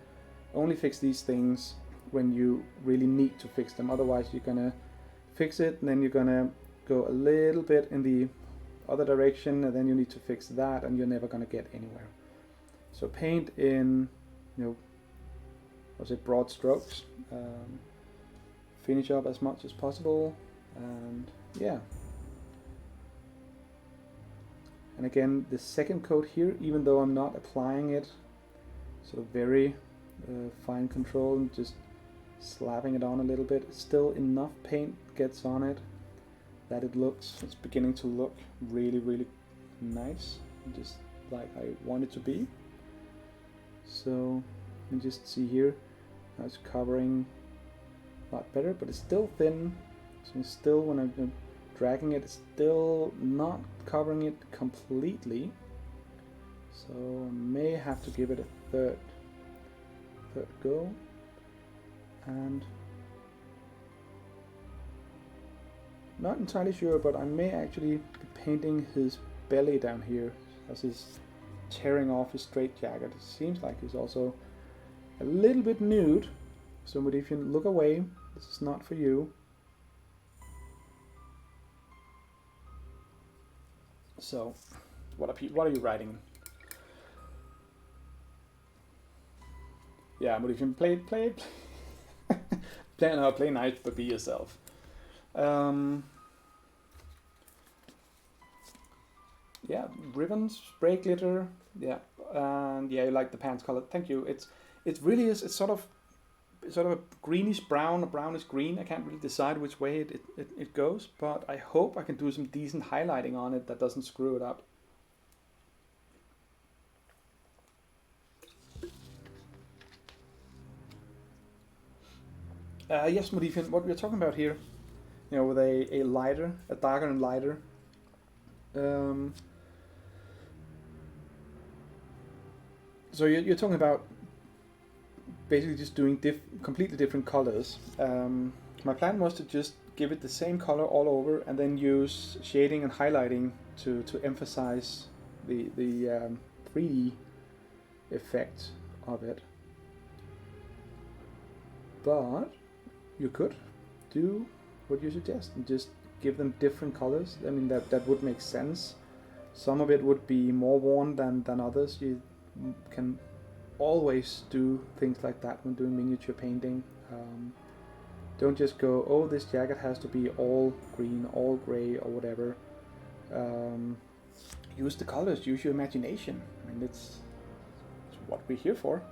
Only fix these things when you really need to fix them. Otherwise you're gonna fix it and then you're gonna go a little bit in the other direction, and then you need to fix that, and you're never gonna get anywhere. So paint in, broad strokes. Finish up as much as possible, and yeah. And again, the second coat here, even though I'm not applying it sort of very fine control and just slapping it on a little bit, still enough paint gets on it that it's beginning to look really, really nice, just like I want it to be. So you can just see here, now it's covering a lot better, but it's still thin. So still, when I'm dragging it, it's still not covering it completely. So I may have to give it a third go. And not entirely sure, but I may actually be painting his belly down here as he's tearing off his straitjacket. It seems like he's also a little bit nude. So if you look away, this is not for you. So, what are you writing? Yeah, but if you play play nice, but be yourself. Yeah, ribbons, spray glitter. Yeah, and yeah, you like the pants color. Thank you. It really is. It's sort of a greenish brown, a brownish green. I can't really decide which way it goes, but I hope I can do some decent highlighting on it that doesn't screw it up. Yes, Modifian, what we're talking about here, with a darker and lighter. So you're talking about basically just doing completely different colors. My plan was to just give it the same color all over and then use shading and highlighting to emphasize the 3D effect of it. But you could do what you suggest and just give them different colors. I mean, that would make sense. Some of it would be more worn than others. You can always do things like that when doing miniature painting. Don't just go, oh, this jacket has to be all green, all gray, or whatever. Use the colors, use your imagination. I mean, it's what we're here for.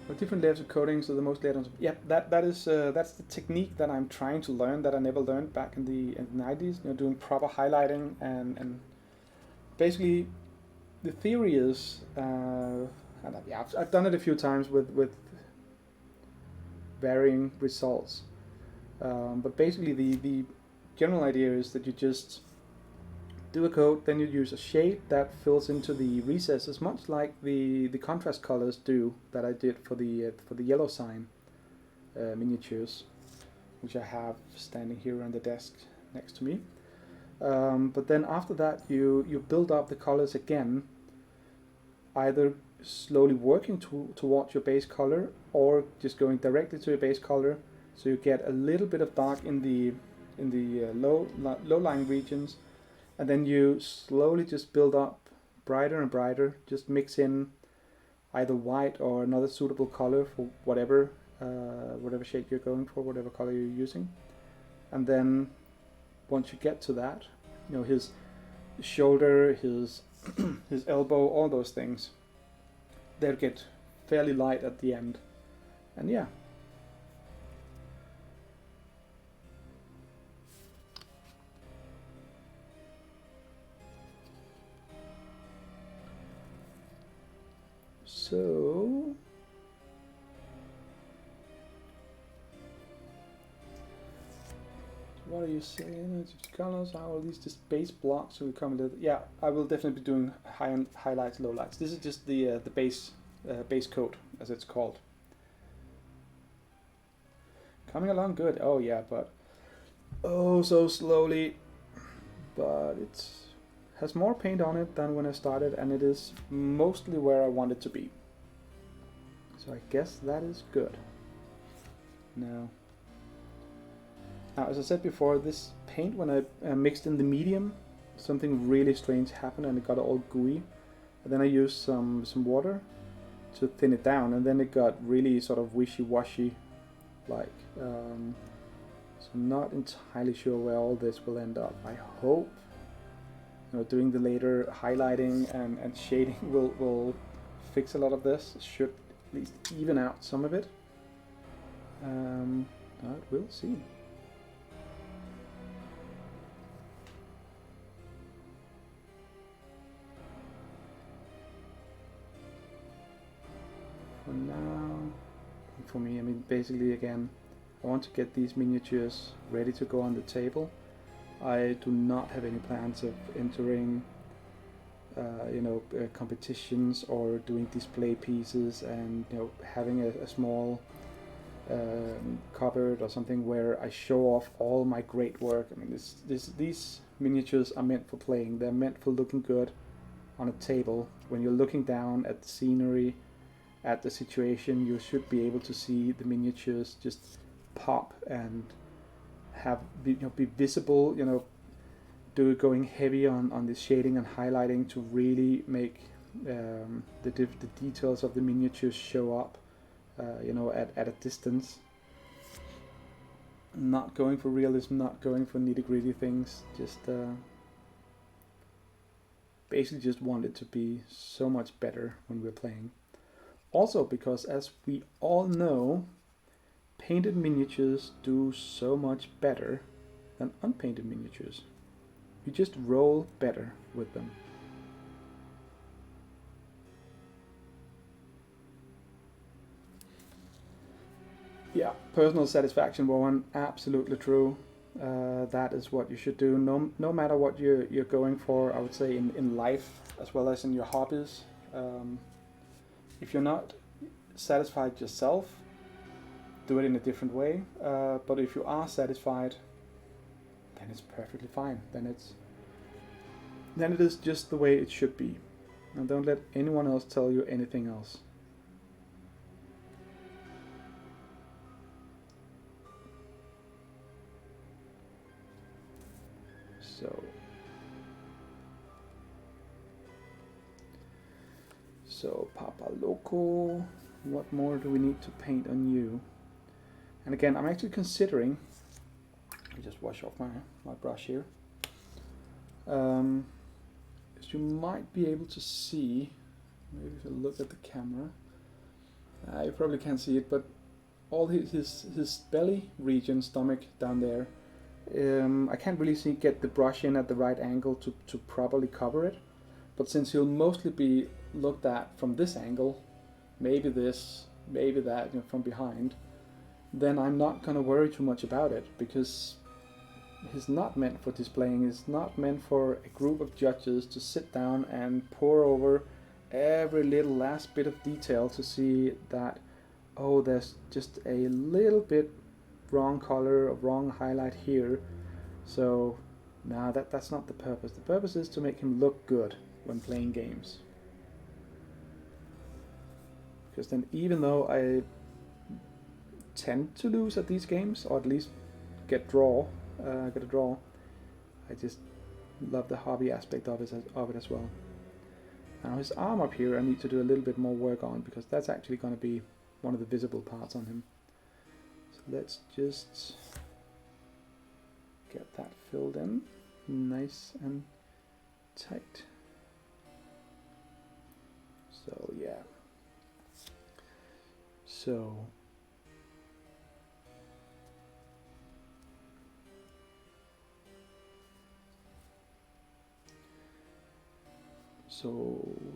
With different layers of coating, so the most layers on. Yeah, that's the technique that I'm trying to learn, that I never learned back in the 90s. Doing proper highlighting and basically the theory is, I've done it a few times with varying results. But basically the general idea is that you just do a coat, then you use a shade that fills into the recesses, much like the contrast colors do that I did for the yellow sign miniatures, which I have standing here on the desk next to me. But then after that you build up the colors again, either slowly working towards your base color or just going directly to your base color, so you get a little bit of dark in the low-lying regions, and then you slowly just build up brighter and brighter. Just mix in either white or another suitable color for whatever shade you're going for, whatever color you're using. And then once you get to that, his shoulder, his his elbow, all those things, they'll get fairly light at the end. And yeah. So what are you saying? Colors, how are these just base blocks? So we come a little. Yeah, I will definitely be doing highlights, lowlights. This is just the base coat, as it's called. Coming along good. Oh yeah, but oh so slowly. but it has more paint on it than when I started, and it is mostly where I want it to be. So I guess that is good. Now, as I said before, this paint, when I mixed in the medium, something really strange happened and it got all gooey. And then I used some water to thin it down, and then it got really sort of wishy-washy like. So I'm not entirely sure where all this will end up. I hope, you know, doing the later highlighting and shading will fix a lot of this. It should at least even out some of it. But we'll see. For now, for me, I mean, basically again, I want to get these miniatures ready to go on the table. I do not have any plans of entering competitions or doing display pieces and, you know, having a small cupboard or something where I show off all my great work. I mean, these miniatures are meant for playing. They're meant for looking good on a table. When you're looking down at the scenery, at the situation, you should be able to see the miniatures just pop and be visible. You know, going heavy on the shading and highlighting to really make the details of the miniatures show up. At a distance. Not going for realism, not going for nitty-gritty things. Just basically just want it to be so much better when we're playing. Also, because as we all know, painted miniatures do so much better than unpainted miniatures. You just roll better with them. Yeah, personal satisfaction, Warren, absolutely true. That is what you should do. No matter what you're going for, I would say in life as well as in your hobbies. If you're not satisfied yourself, do it in a different way. But if you are satisfied, then it's perfectly fine. Then it is just the way it should be. And don't let anyone else tell you anything else. So Papa Loco, what more do we need to paint on you? And again, I'm actually considering, let me just wash off my brush here. As you might be able to see, maybe if you look at the camera, you probably can't see it, but all his belly region, stomach down there, I can't really get the brush in at the right angle to properly cover it. But since he'll mostly be looked at from this angle, maybe this, maybe that, from behind, then I'm not going to worry too much about it, because he's not meant for displaying. It's not meant for a group of judges to sit down and pore over every little last bit of detail to see that, oh, there's just a little bit wrong color or wrong highlight here. So no, that's not the purpose. The purpose is to make him look good when playing games. Because then, even though I tend to lose at these games, or at least get a draw, I just love the hobby aspect of it as well. Now his arm up here I need to do a little bit more work on, because that's actually going to be one of the visible parts on him. So let's just get that filled in nice and tight. So yeah. So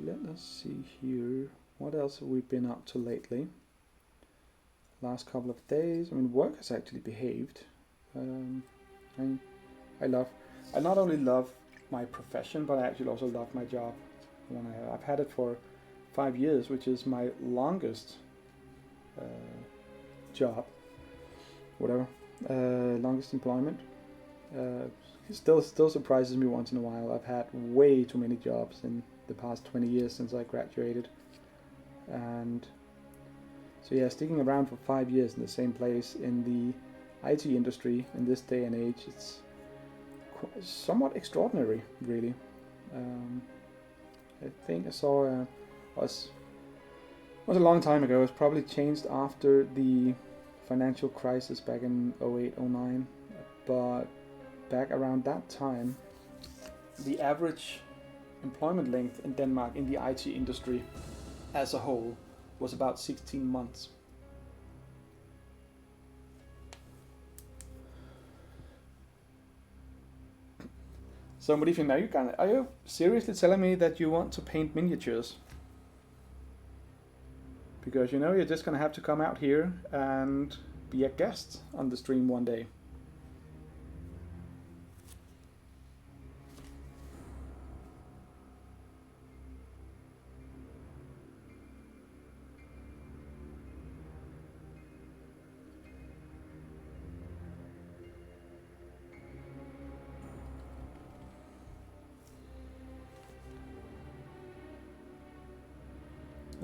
let us see here. What else have we been up to lately? Last couple of days. I mean, work has actually behaved. I not only love my profession, but I actually also love my job. I've had it for 5 years, which is my longest job, longest employment. it still surprises me once in a while. I've had way too many jobs in the past 20 years since I graduated, and so yeah, sticking around for 5 years in the same place in the IT industry in this day and age, it's somewhat extraordinary, really. I think I saw was a long time ago. It was probably changed after the financial crisis back in 08, 09, but back around that time, the average employment length in Denmark in the IT industry as a whole was about 16 months. So Malifaux, now are you seriously telling me that you want to paint miniatures? Because you know you're just gonna have to come out here and be a guest on the stream one day.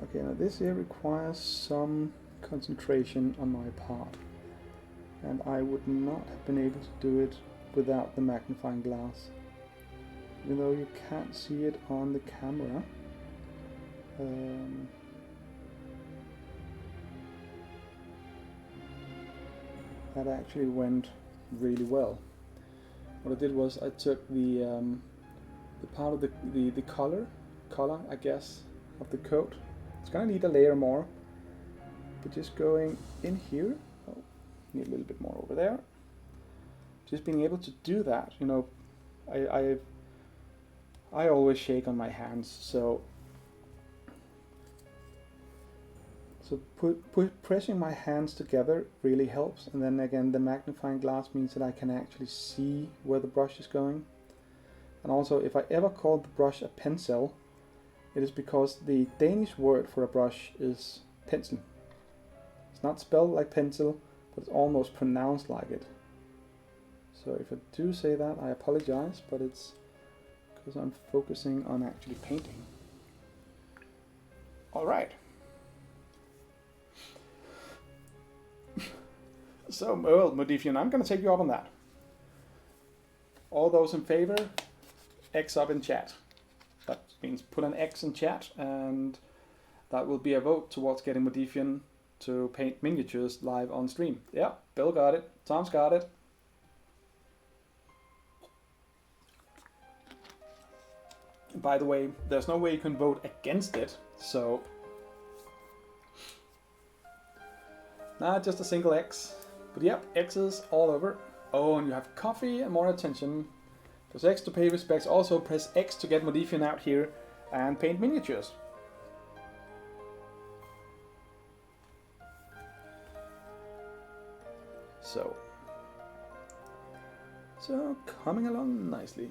Okay, now this here requires some concentration on my part, and I would not have been able to do it without the magnifying glass. Even though you can't see it on the camera, that actually went really well. What I did was I took the part of the collar, I guess, of the coat. It's gonna need a layer more, but just going in here, oh, need a little bit more over there. Just being able to do that, you know, I always shake on my hands, so pressing my hands together really helps, and then again the magnifying glass means that I can actually see where the brush is going. And also, if I ever called the brush a pencil, it is because the Danish word for a brush is pencil. It's not spelled like pencil, but it's almost pronounced like it. So if I do say that, I apologize, but it's because I'm focusing on actually painting. All right. So, well, Modifian, I'm going to take you up on that. All those in favor, X up in chat. That means put an X in chat, and that will be a vote towards getting Modifian to paint miniatures live on stream. Yeah, Bill got it. Tom's got it. By the way, there's no way you can vote against it, so... Nah, just a single X. But yep, X's all over. Oh, and you have coffee and more attention. Press X to pay respects. Also press X to get Modifian out here and paint miniatures. So coming along nicely.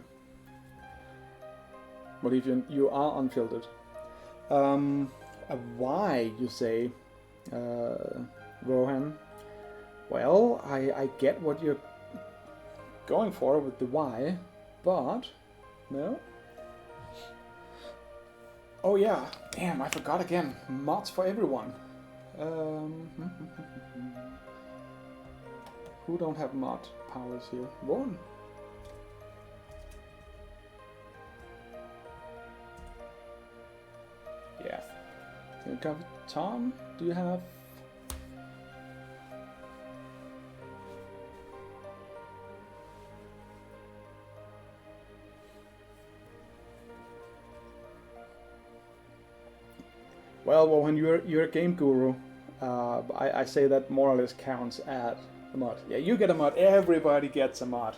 Modifian, you are unfiltered. Why, you say, Rohan? Well, I get what you're going for with the why, but no. Oh yeah, damn, I forgot again. Mods for everyone. Who don't have mod powers here? Warren. Yeah. You got Tom? Do you have? Well, when you're a game guru, I say that more or less counts as a mod. Yeah, you get a mod. Everybody gets a mod.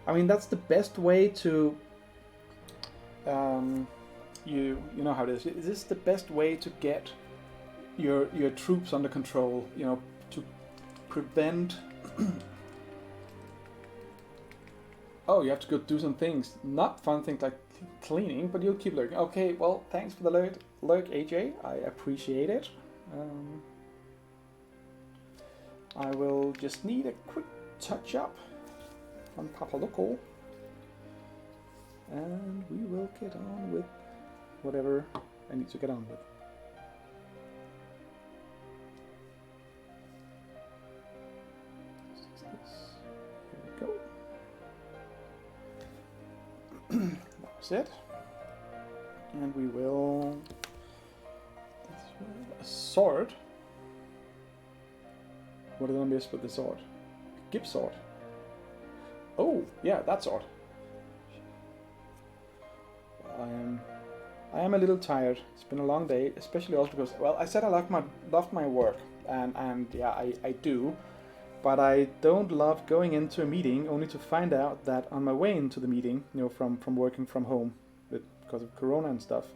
I mean, that's the best way to. You know how it is. This is the best way to get your troops under control. You know, to prevent. Oh, you have to go do some things. Not fun things like cleaning, but you'll keep lurking. Okay, well, thanks for the lurk, AJ. I appreciate it. I will just need a quick touch up on Papa Loco. and we will get on with whatever I need to get on with. Here we go. That was it. And we will... a sword. What did I miss with the sword? Gibbs sword. Oh, yeah, that sword. I am a little tired. It's been a long day, especially also because, well, I said I loved my work, and yeah, I do, but I don't love going into a meeting only to find out that on my way into the meeting, you know, from working from home because of Corona and stuff,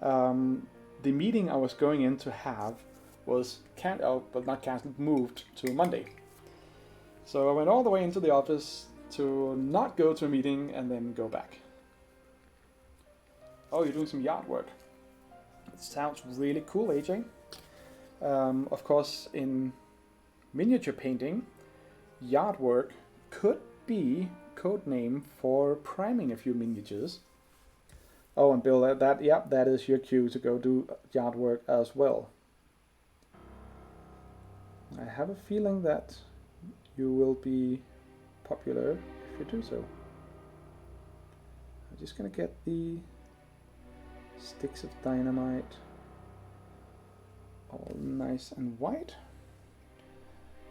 the meeting I was going in to have was not cancelled, moved to Monday. So I went all the way into the office to not go to a meeting and then go back. Oh, you're doing some yard work. It sounds really cool, AJ. Of course, in miniature painting, yard work could be code name for priming a few miniatures. Oh, and Bill, that is your cue to go do yard work as well. I have a feeling that you will be popular if you do so. I'm just gonna get the sticks of dynamite all nice and white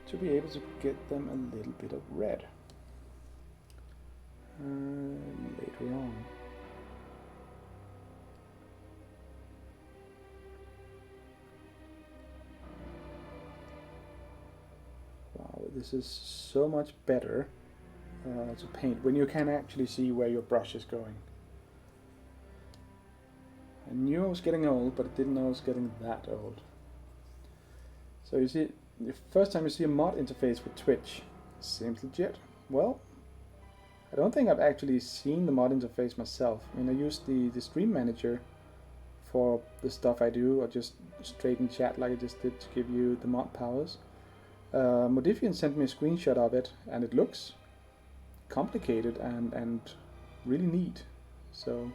to be able to get them a little bit of red later on. Wow, this is so much better to paint when you can actually see where your brush is going. I knew I was getting old, but I didn't know I was getting that old. So you see, the first time you see a mod interface with Twitch, seems legit. Well, I don't think I've actually seen the mod interface myself. I mean, I use the stream manager for the stuff I do, or just straight in chat like I just did to give you the mod powers. Modifian sent me a screenshot of it, and it looks complicated and really neat. So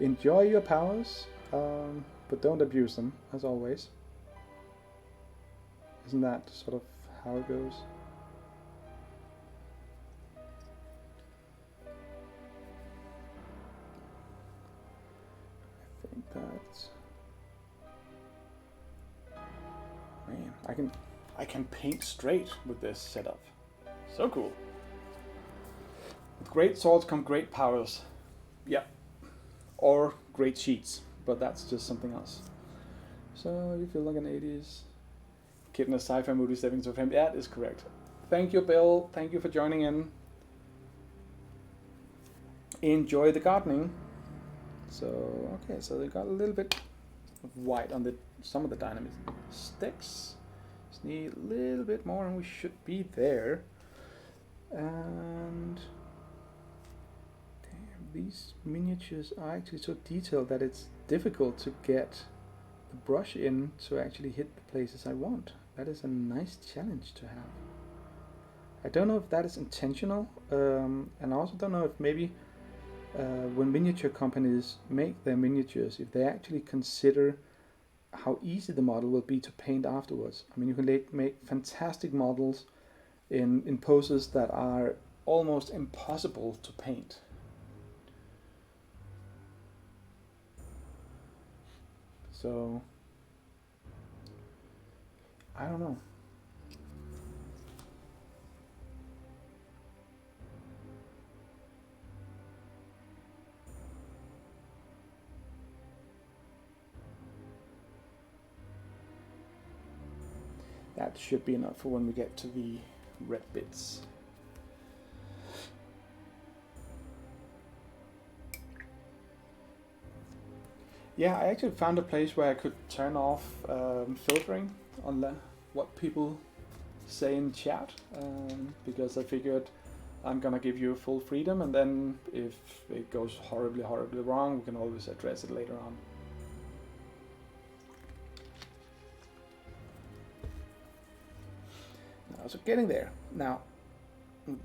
enjoy your powers, but don't abuse them, as always. Isn't that sort of how it goes? I think that's... Man, I can paint straight with this setup. So cool. With great swords come great powers. Yeah. Or great cheats, but that's just something else. So you feel like an 80s kid in a sci-fi movie stepping into a frame. That is correct. Thank you, Bill. Thank you for joining in. Enjoy the gardening. So, okay, so they got a little bit of white on some of the dynamite sticks. Just need a little bit more and we should be there. And damn, these miniatures are actually so detailed that it's difficult to get the brush in to actually hit the places I want. That is a nice challenge to have. I don't know if that is intentional, and I also don't know if maybe when miniature companies make their miniatures, if they actually consider how easy the model will be to paint afterwards. I mean, you can make fantastic models in poses that are almost impossible to paint. So, I don't know. That should be enough for when we get to the red bits. Yeah, I actually found a place where I could turn off filtering on what people say in chat, because I figured I'm gonna give you full freedom, and then if it goes horribly wrong, we can always address it later on. So getting there. Now,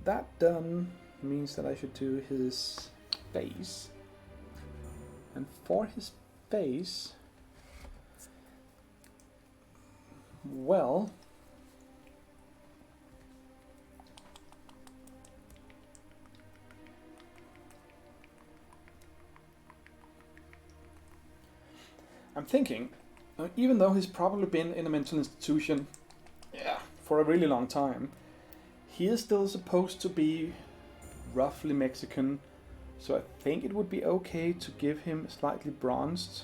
that done means that I should do his face. And for his face, well, I'm thinking, even though he's probably been in a mental institution, for a really long time, he is still supposed to be roughly Mexican, so I think it would be okay to give him slightly bronzed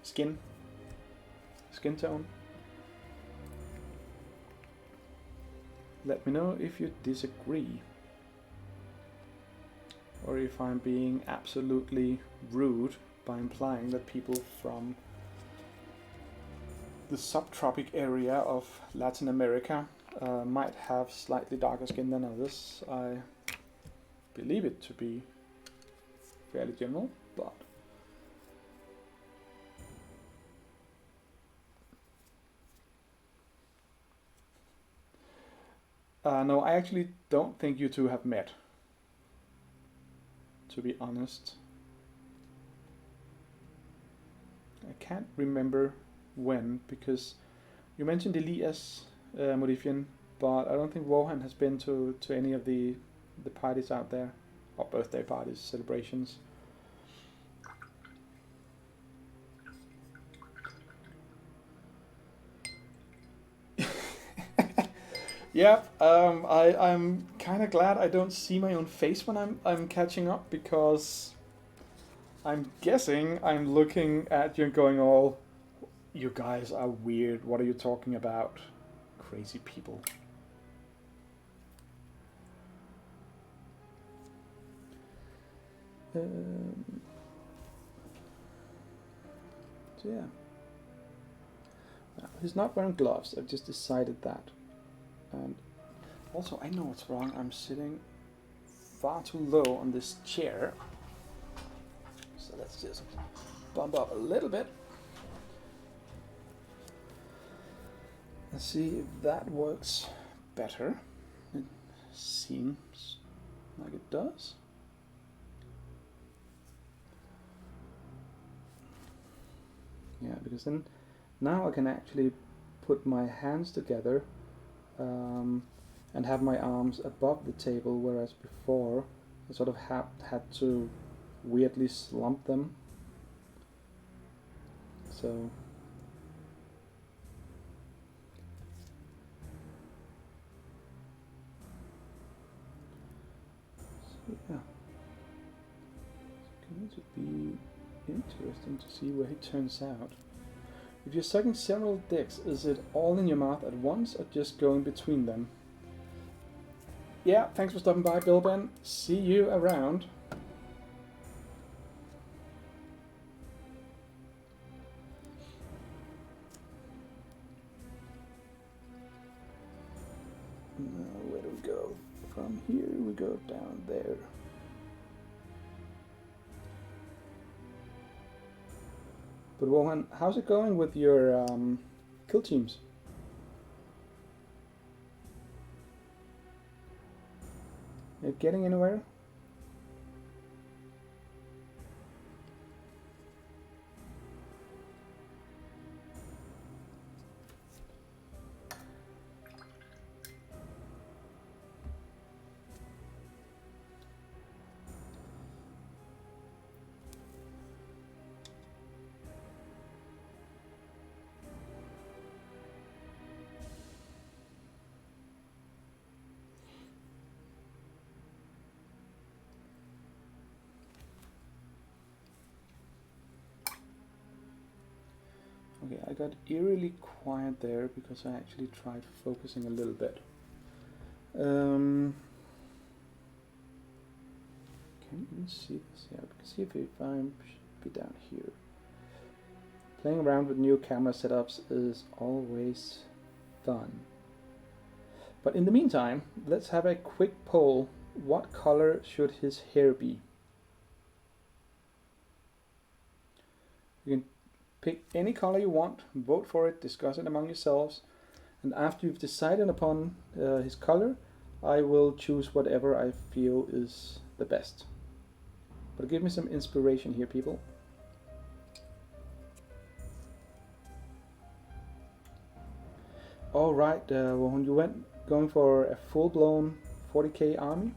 skin tone. Let me know if you disagree, or if I'm being absolutely rude by implying that people from the subtropic area of Latin America might have slightly darker skin than others. I believe it to be fairly general, but no, I actually don't think you two have met, to be honest. I can't remember when, because you mentioned Elias Modifian, but I don't think Rohan has been to any of the parties out there, or birthday parties, celebrations. Yeah, I'm kind of glad I don't see my own face when I'm catching up, because I'm guessing I'm looking at you and going, "Oh, you guys are weird. What are you talking about? Crazy people." So yeah. Now, he's not wearing gloves. I've just decided that. And also, I know what's wrong. I'm sitting far too low on this chair. So let's just bump up a little bit. Let's see if that works better. It seems like it does. Yeah, because then now I can actually put my hands together and have my arms above the table, whereas before I sort of had to weirdly slump them. So yeah, it's going to be interesting to see where he turns out. If you're sucking several dicks, is it all in your mouth at once or just going between them? Yeah, thanks for stopping by, Bill Ben. See you around. Now, where do we go? From here, we go down there. But Rohan, how's it going with your kill teams? You getting anywhere? Okay, I got eerily quiet there because I actually tried focusing a little bit. Can you even see this? Yeah, we can see if I should be down here. Playing around with new camera setups is always fun. But in the meantime, let's have a quick poll. What color should his hair be? You can pick any color you want, vote for it, discuss it among yourselves, and after you've decided upon his color, I will choose whatever I feel is the best. But give me some inspiration here, people. All right, well, when you went going for a full-blown 40k army.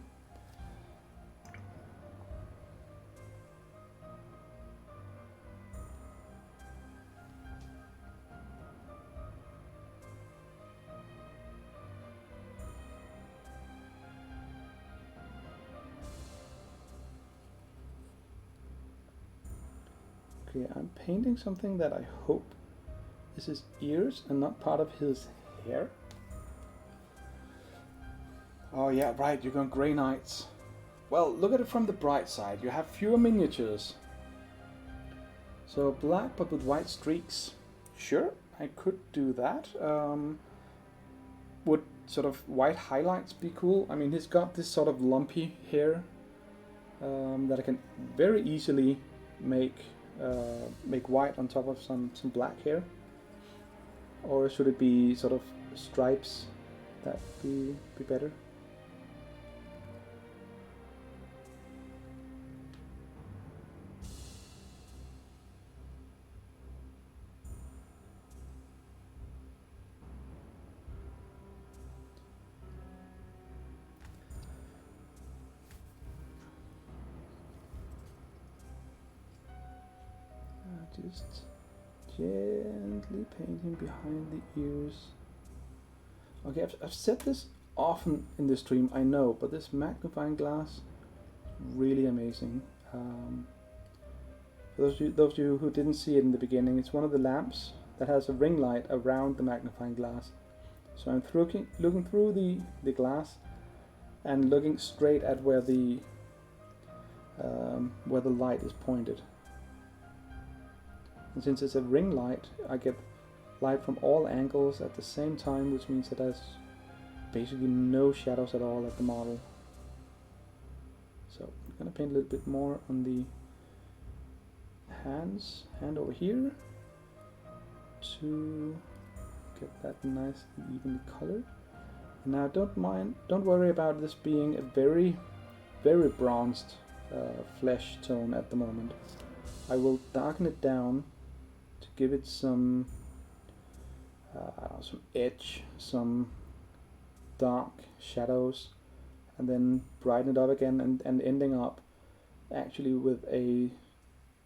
Okay, I'm painting something that I hope is his ears and not part of his hair. Oh yeah, right, you're going Grey Knights. Well, look at it from the bright side. You have fewer miniatures. So black but with white streaks. Sure, I could do that. Would sort of white highlights be cool? I mean, he's got this sort of lumpy hair that I can very easily make white on top of some black hair. Or should it be sort of stripes? That be better. Just gently painting behind the ears. Okay, I've said this often in the stream, I know, but this magnifying glass, really amazing. For those of you who didn't see it in the beginning, it's one of the lamps that has a ring light around the magnifying glass. So I'm looking through the glass and looking straight at where the light is pointed. And since it's a ring light, I get light from all angles at the same time, which means it has basically no shadows at all at the model. So I'm gonna paint a little bit more on the hand over here to get that nice and evenly colored. Now don't worry about this being a very, very bronzed flesh tone at the moment. I will darken it down to give it some edge, some dark shadows, and then brighten it up again, and ending up actually with a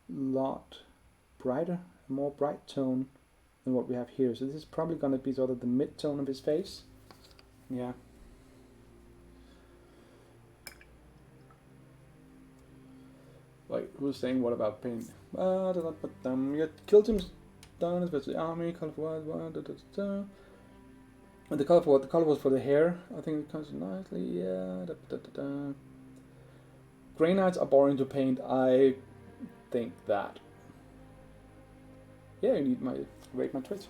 lot brighter, a more bright tone than what we have here. So this is probably going to be sort of the mid-tone of his face. Yeah. Like, who's saying what about paint? You killed him down, especially army, color for what, and the color for what? The color was for the hair. I think it comes nicely, yeah. Grey Knights are boring to paint, I think that. Yeah, you need my rate my Twitch.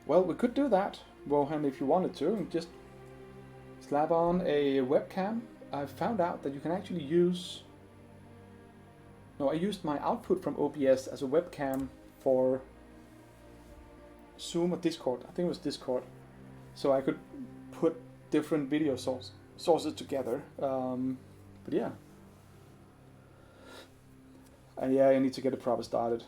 Well, we could do that, Wohan, if you wanted to, and just slap on a webcam. I found out that you can actually use... No, I used my output from OBS as a webcam for Zoom or Discord. I think it was Discord. So I could put different video sources together. But yeah. And yeah, I need to get it proper started.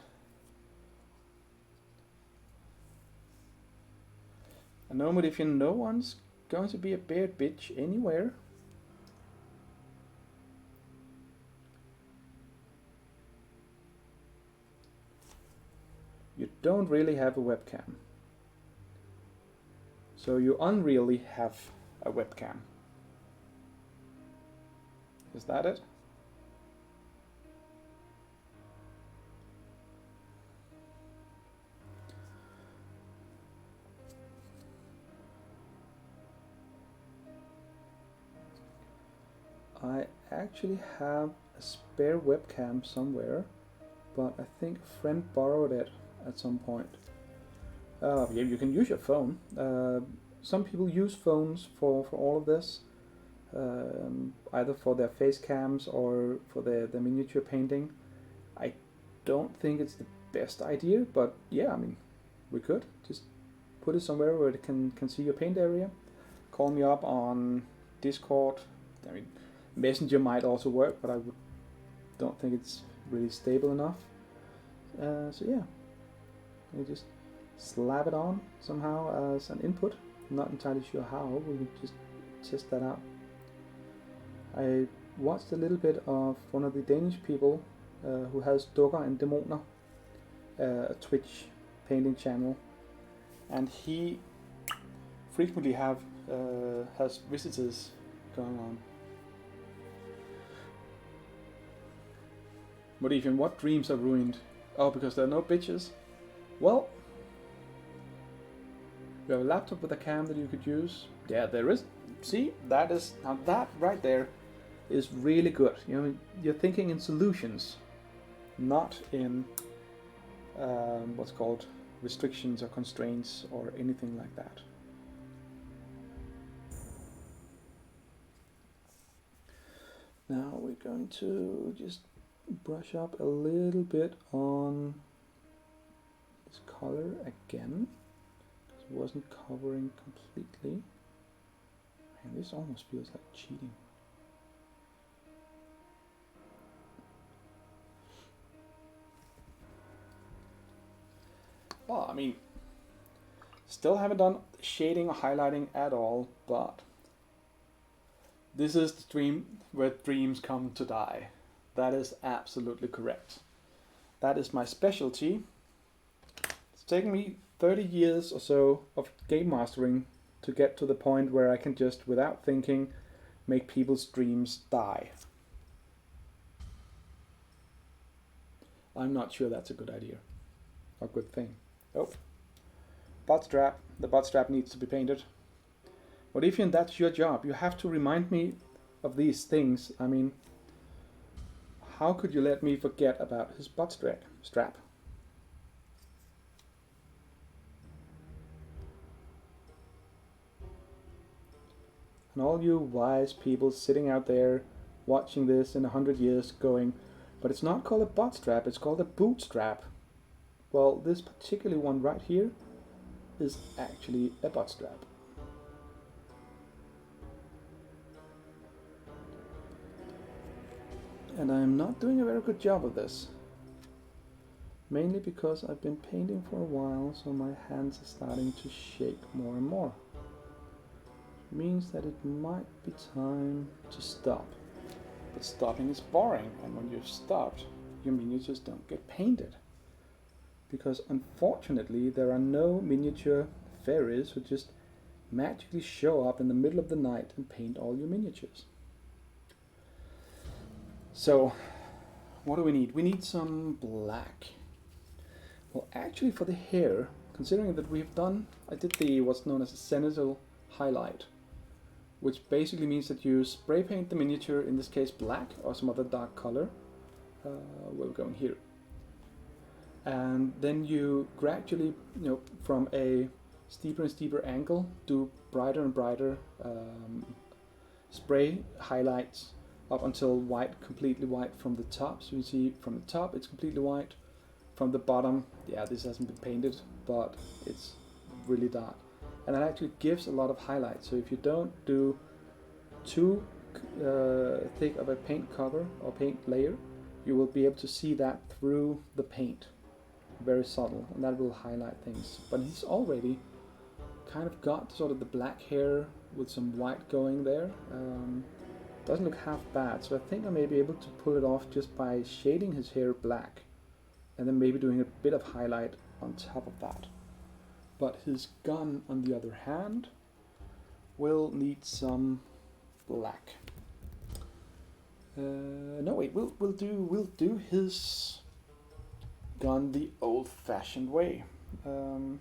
I know, but if no one's going to be a beard bitch anywhere. You don't really have a webcam. So you unreally have a webcam. Is that it? I actually have a spare webcam somewhere, but I think a friend borrowed it at some point. Yeah, you can use your phone. Some people use phones for all of this, either for their face cams or for their miniature painting. I don't think it's the best idea, but yeah, I mean, we could just put it somewhere where it can see your paint area. Call me up on Discord. I mean, Messenger might also work, but don't think it's really stable enough. So yeah, you just slap it on somehow as an input. I'm not entirely sure how. We can just test that out. I watched a little bit of one of the Danish people who has Dukker and Dæmoner, a Twitch painting channel, and he frequently has visitors going on. What even? What dreams are ruined? Oh, because there are no bitches? Well, you have a laptop with a cam that you could use. Yeah, there is. See, that is, now that right there is really good. You know, you're thinking in solutions, not in what's called restrictions or constraints or anything like that. Now we're going to just brush up a little bit on this color again, because it wasn't covering completely. And this almost feels like cheating. Well, I mean, still haven't done shading or highlighting at all, but this is the stream where dreams come to die. That is absolutely correct. That is my specialty. It's taken me 30 years or so of game mastering to get to the point where I can just, without thinking, make people's dreams die. I'm not sure that's a good idea or good thing. Oh, butt strap. The butt strap needs to be painted. What if that's your job? You have to remind me of these things. I mean, how could you let me forget about his butt strap? And all you wise people sitting out there watching this in 100 years going, but it's not called a butt strap, it's called a boot strap. Well, this particular one right here is actually a butt strap. And I'm not doing a very good job of this. Mainly because I've been painting for a while, so my hands are starting to shake more and more. It means that it might be time to stop. But stopping is boring, and when you've stopped, your miniatures don't get painted. Because unfortunately, there are no miniature fairies who just magically show up in the middle of the night and paint all your miniatures. So, what do we need? We need some black. Well, actually for the hair, considering that we've done, I did the what's known as a zenithal highlight, which basically means that you spray paint the miniature, in this case black or some other dark color. We're going here. And then you gradually, from a steeper and steeper angle, do brighter and brighter spray highlights up until white, completely white from the top. So you see from the top it's completely white. From the bottom, yeah, this hasn't been painted, but it's really dark. And that actually gives a lot of highlight. So if you don't do too thick of a paint cover or paint layer, you will be able to see that through the paint. Very subtle, and that will highlight things. But he's already kind of got sort of the black hair with some white going there. Doesn't look half bad, so I think I may be able to pull it off just by shading his hair black and then maybe doing a bit of highlight on top of that. But his gun, on the other hand, will need some black. No wait, we'll do his gun the old-fashioned way, and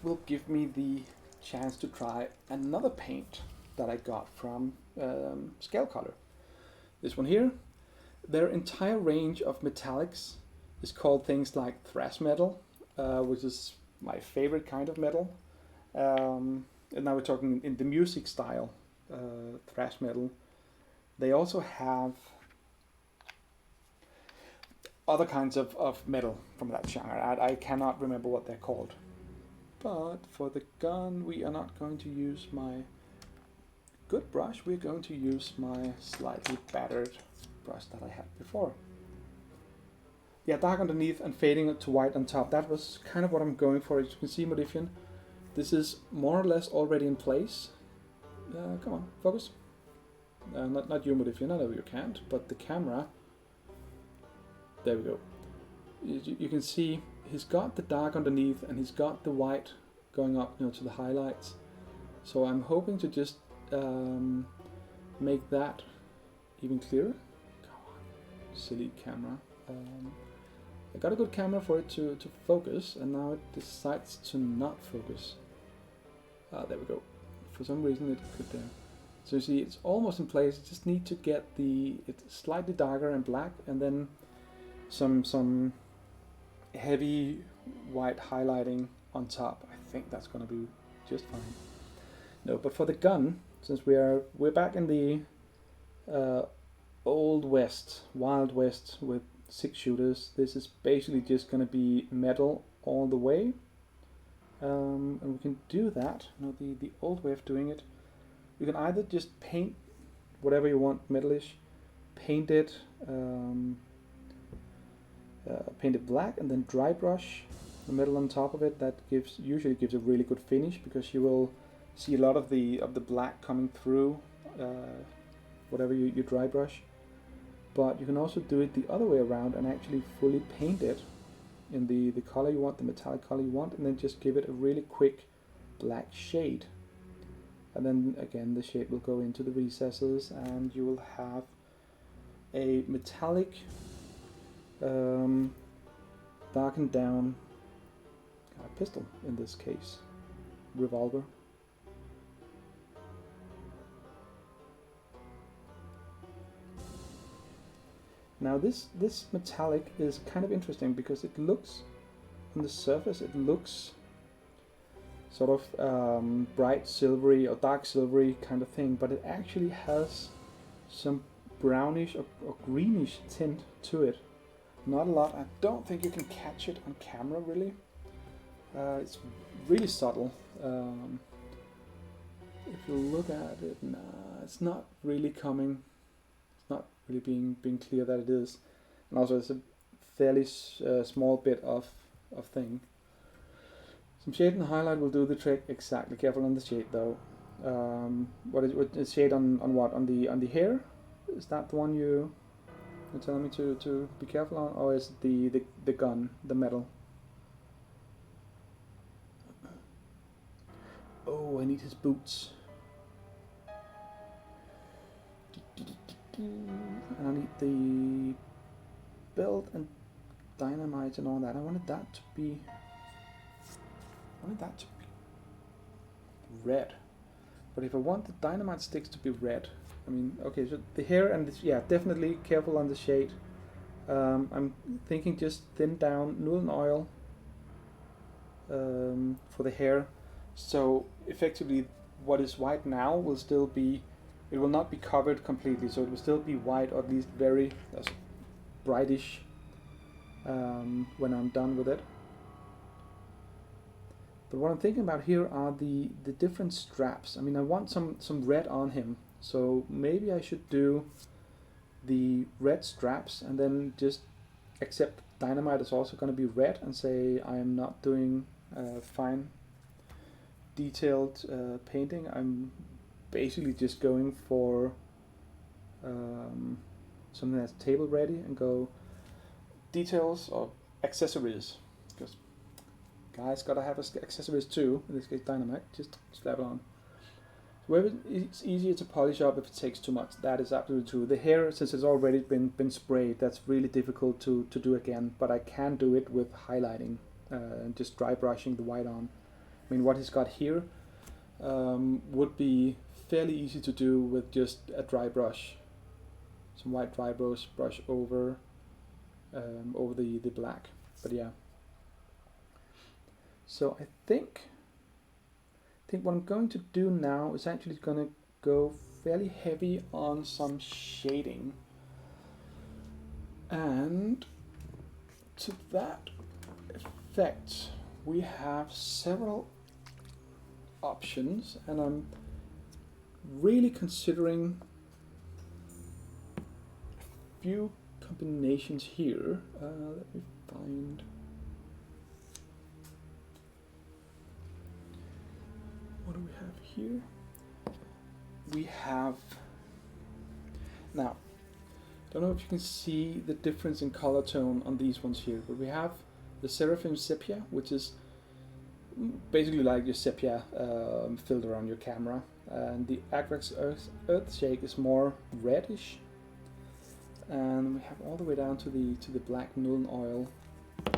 will give me the chance to try another paint that I got from Scale Color. This one here. Their entire range of metallics is called things like thrash metal, which is my favorite kind of metal. And now we're talking in the music style, thrash metal. They also have other kinds of metal from that genre. I cannot remember what they're called. But for the gun, we are not going to use my good brush. We're going to use my slightly battered brush that I had before. Yeah, dark underneath and fading it to white on top. That was kind of what I'm going for. As you can see, Modifian, this is more or less already in place. Come on, focus. Not you, Modifian. I know you can't, but the camera. There we go. You can see he's got the dark underneath and he's got the white going up, to the highlights. So I'm hoping to just make that even clearer. Come on, silly camera. I got a good camera for it to focus, and now it decides to not focus. There we go. For some reason it could there. So you see it's almost in place. You just need to get it slightly darker and black, and then some heavy white highlighting on top. I think that's gonna be just fine. No, but for the gun, since we're back in the Old West, Wild West with 6 shooters, this is basically just gonna be metal all the way. And we can do that. The old way of doing it, you can either just paint whatever you want metalish, paint it black, and then dry brush the metal on top of it. That usually gives a really good finish, because you will see a lot of the black coming through whatever you dry brush. But you can also do it the other way around and actually fully paint it in the color you want, the metallic color you want, and then just give it a really quick black shade. And then again the shade will go into the recesses, and you will have a metallic darkened down pistol, in this case revolver. Now this metallic is kind of interesting, because it looks, on the surface, it looks sort of bright silvery or dark silvery kind of thing, but it actually has some brownish or greenish tint to it. Not a lot. I don't think you can catch it on camera really. It's really subtle. If you look at it, it's not really coming. It's not really being clear that it is. And also it's a fairly small bit of thing. Some shade and highlight will do the trick. Exactly. Careful on the shade though. What is shade on what? On the hair? Is that the one you're telling me to be careful on, or is it the gun, the metal? Oh, I need his boots. And I need the belt and dynamite and all that. I wanted that to be red. But if I want the dynamite sticks to be red, I mean, okay, so the hair and this, yeah, definitely careful on the shade. I'm thinking just thin down Nuln oil for the hair. So effectively what is white now will still be, it will not be covered completely, so it will still be white, or at least very brightish when I'm done with it. But what I'm thinking about here are the different straps. I mean, I want some red on him, so maybe I should do the red straps and then just accept dynamite is also going to be red, and say I am not doing fine detailed painting. I'm basically just going for something that's table ready, and go details or accessories, because guys gotta have accessories too. In this case dynamite, just slap it on. Wherever it's easier to polish up if it takes too much. That is absolutely true. The hair, since it's already been sprayed, that's really difficult to do again, but I can do it with highlighting and just dry brushing the white on. I mean, what he's got here would be fairly easy to do with just a dry brush. Some white dry brush over the black. But yeah. So I think what I'm going to do now is actually going to go fairly heavy on some shading. And to that effect, we have several options, and I'm really considering a few combinations here. Let me find. What do we have here? We have, now, don't know if you can see the difference in color tone on these ones here, but we have the Seraphim Sepia, which is basically like your sepia filter on your camera, and the Agrax Earthshake is more reddish, and we have all the way down to the black Nuln Oil.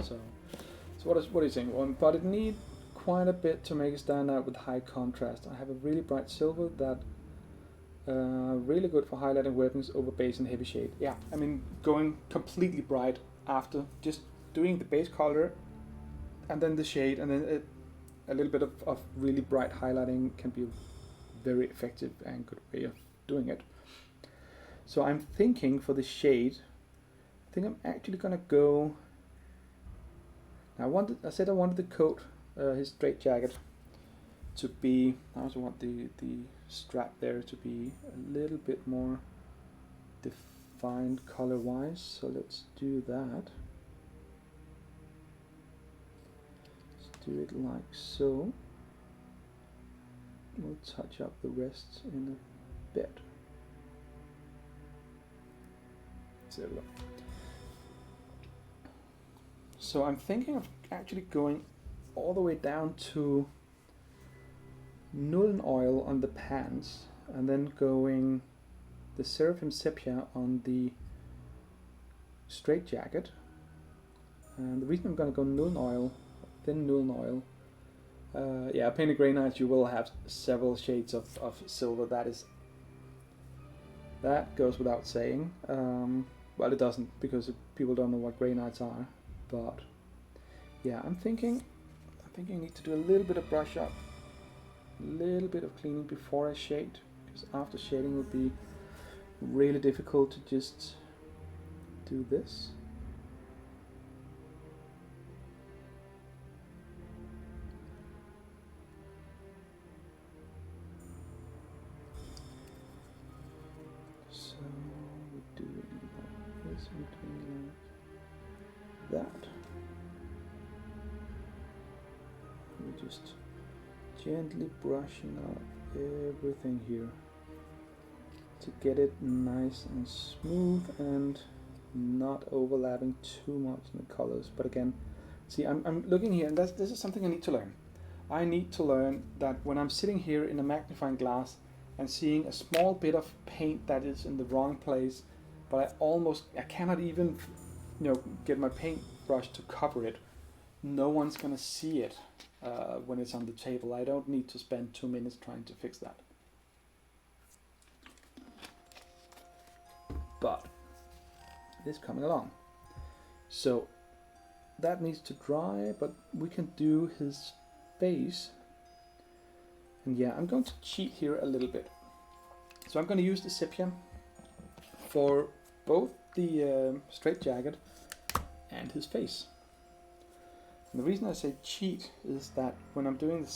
So what are you saying? Well, but it need quite a bit to make it stand out with high contrast. I have a really bright silver that really good for highlighting weapons over base and heavy shade. Yeah, I mean, going completely bright after just doing the base color and then the shade and then a little bit of really bright highlighting can be a very effective and good way of doing it. So I'm thinking for the shade, I think I'm actually gonna go. I said I wanted the coat, his straight jacket, to be. I also want the strap there to be a little bit more defined color wise. So let's do that. Let's do it like so. We'll touch up the rest in a bit. There we go. So I'm thinking of actually going all the way down to Nuln Oil on the pants and then going the Seraphim Sepia on the straight jacket. And the reason I'm going to go Nuln Oil, thin Nuln Oil, yeah, painted Grey Knights, you will have several shades of silver. That goes without saying. Well, it doesn't, because people don't know what Grey Knights are. But yeah, I'm thinking I need to do a little bit of brush up, a little bit of cleaning before I shade, because after shading would be really difficult to just do this. So we're doing like this, we're doing like that. We're just gently brushing up everything here to get it nice and smooth and not overlapping too much in the colors. But again, see, I'm looking here, and this is something I need to learn. I need to learn that when I'm sitting here in a magnifying glass and seeing a small bit of paint that is in the wrong place, but I cannot even, get my paintbrush to cover it. No one's gonna see it when it's on the table. I don't need to spend 2 minutes trying to fix that. But it is coming along. So that needs to dry, but we can do his face. And yeah, I'm going to cheat here a little bit. So I'm going to use the sepia for both the straight jacket and his face. And the reason I say cheat is that when I'm doing the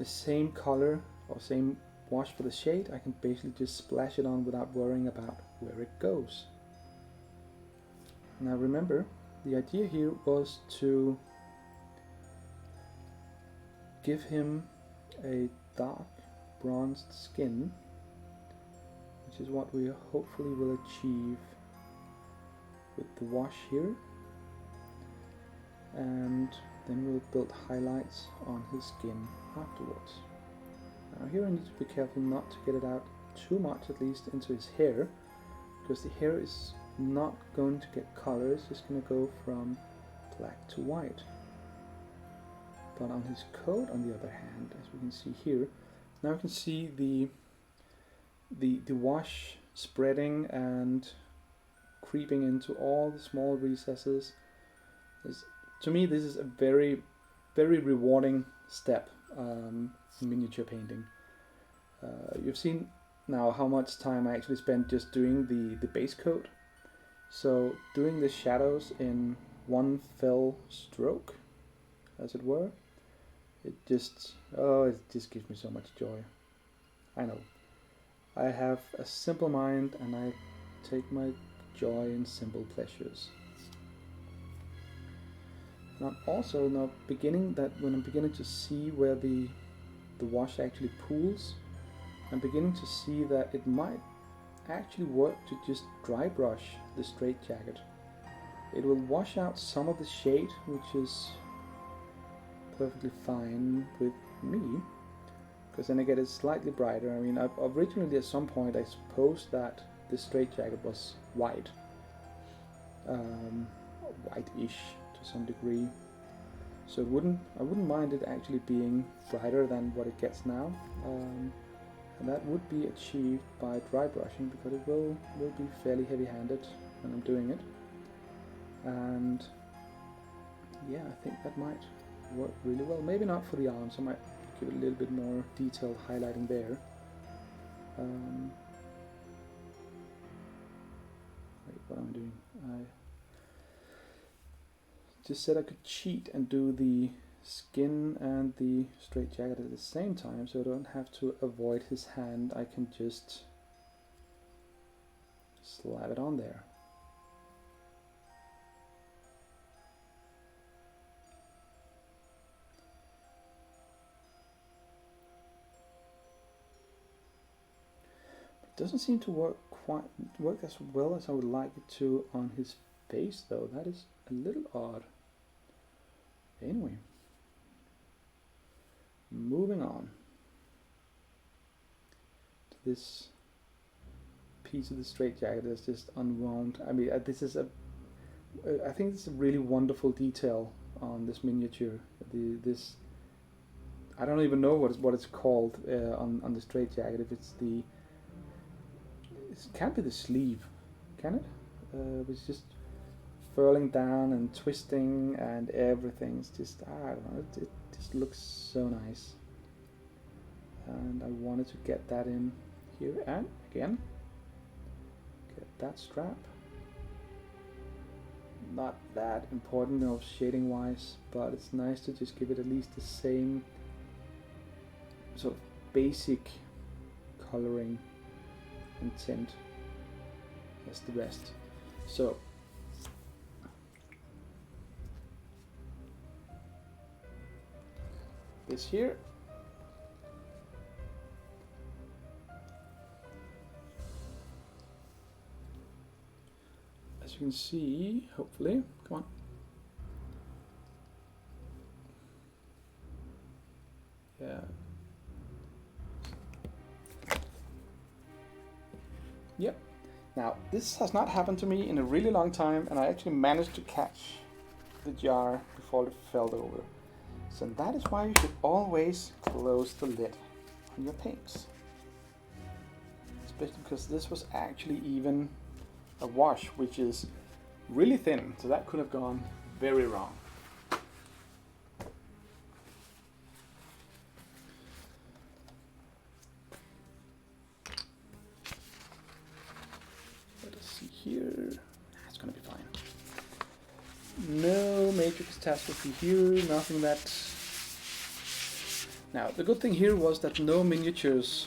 same color or same wash for the shade, I can basically just splash it on without worrying about where it goes. Now remember, the idea here was to give him a dark bronzed skin, which is what we hopefully will achieve with the wash here. And then we'll build highlights on his skin afterwards. Now here I need to be careful not to get it out too much, at least into his hair, because the hair is not going to get color, it's just going to go from black to white. But on his coat, on the other hand, as we can see here, now we can see the wash spreading and creeping into all the small recesses. To me, this is a very, very rewarding step in miniature painting. You've seen now how much time I actually spent just doing the base coat. So doing the shadows in one fell stroke, as it were. It just gives me so much joy. I know. I have a simple mind and I take my joy in simple pleasures. And I'm also now when I'm beginning to see where the wash actually pools, I'm beginning to see that it might actually work to just dry brush the straitjacket. It will wash out some of the shade, which is perfectly fine with me, because then I get it slightly brighter. I mean, originally at some point I suppose that this straitjacket was white, white-ish to some degree. So I wouldn't mind it actually being brighter than what it gets now, and that would be achieved by dry brushing, because it will be fairly heavy-handed when I'm doing it. And yeah, I think that might work really well. Maybe not for the arms, I might give it a little bit more detailed highlighting there. Wait, what am I doing? I just said I could cheat and do the skin and the straitjacket at the same time, so I don't have to avoid his hand. I can just slap it on there. Doesn't seem to work as well as I would like it to on his face, though. That is a little odd. Anyway, moving on to this piece of the straitjacket that's just unwound. I mean, I think this is a really wonderful detail on this miniature. This I don't even know what it's called on the straitjacket. If it's it can't be the sleeve, can it? It's just furling down and twisting and everything. It's just, I don't know, it just looks so nice. And I wanted to get that in here, and again, get that strap. Not that important, no, shading wise, but it's nice to just give it at least the same sort of basic coloring and tint as the rest. So this here, as you can see, hopefully, come on. Yeah. Yep. Now, this has not happened to me in a really long time, and I actually managed to catch the jar before it fell over. So that is why you should always close the lid on your paints. Especially because this was actually even a wash, which is really thin, so that could have gone very wrong. Here, it's gonna be fine. No major catastrophe here, nothing that... Now, the good thing here was that no miniatures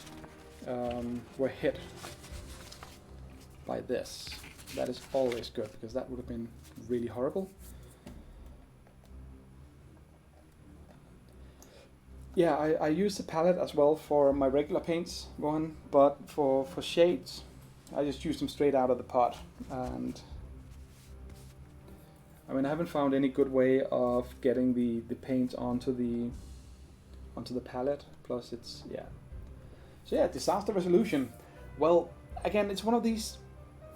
were hit by this. That is always good, because that would have been really horrible. Yeah, I use the palette as well for my regular paints one, but for shades, I just use them straight out of the pot. And I mean, I haven't found any good way of getting the paint onto the palette. Plus, it's So yeah, disaster resolution. Well, again, it's one of these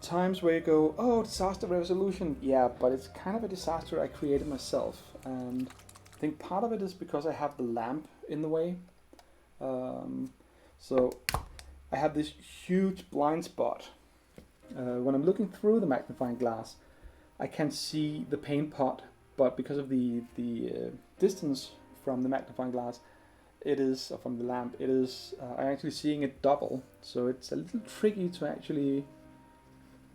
times where you go, oh, disaster resolution. Yeah, but it's kind of a disaster I created myself, and I think part of it is because I have the lamp in the way. So I have this huge blind spot. When I'm looking through the magnifying glass, I can see the paint pot, but because of the distance from the magnifying glass, from the lamp, I'm actually seeing it double. So it's a little tricky to actually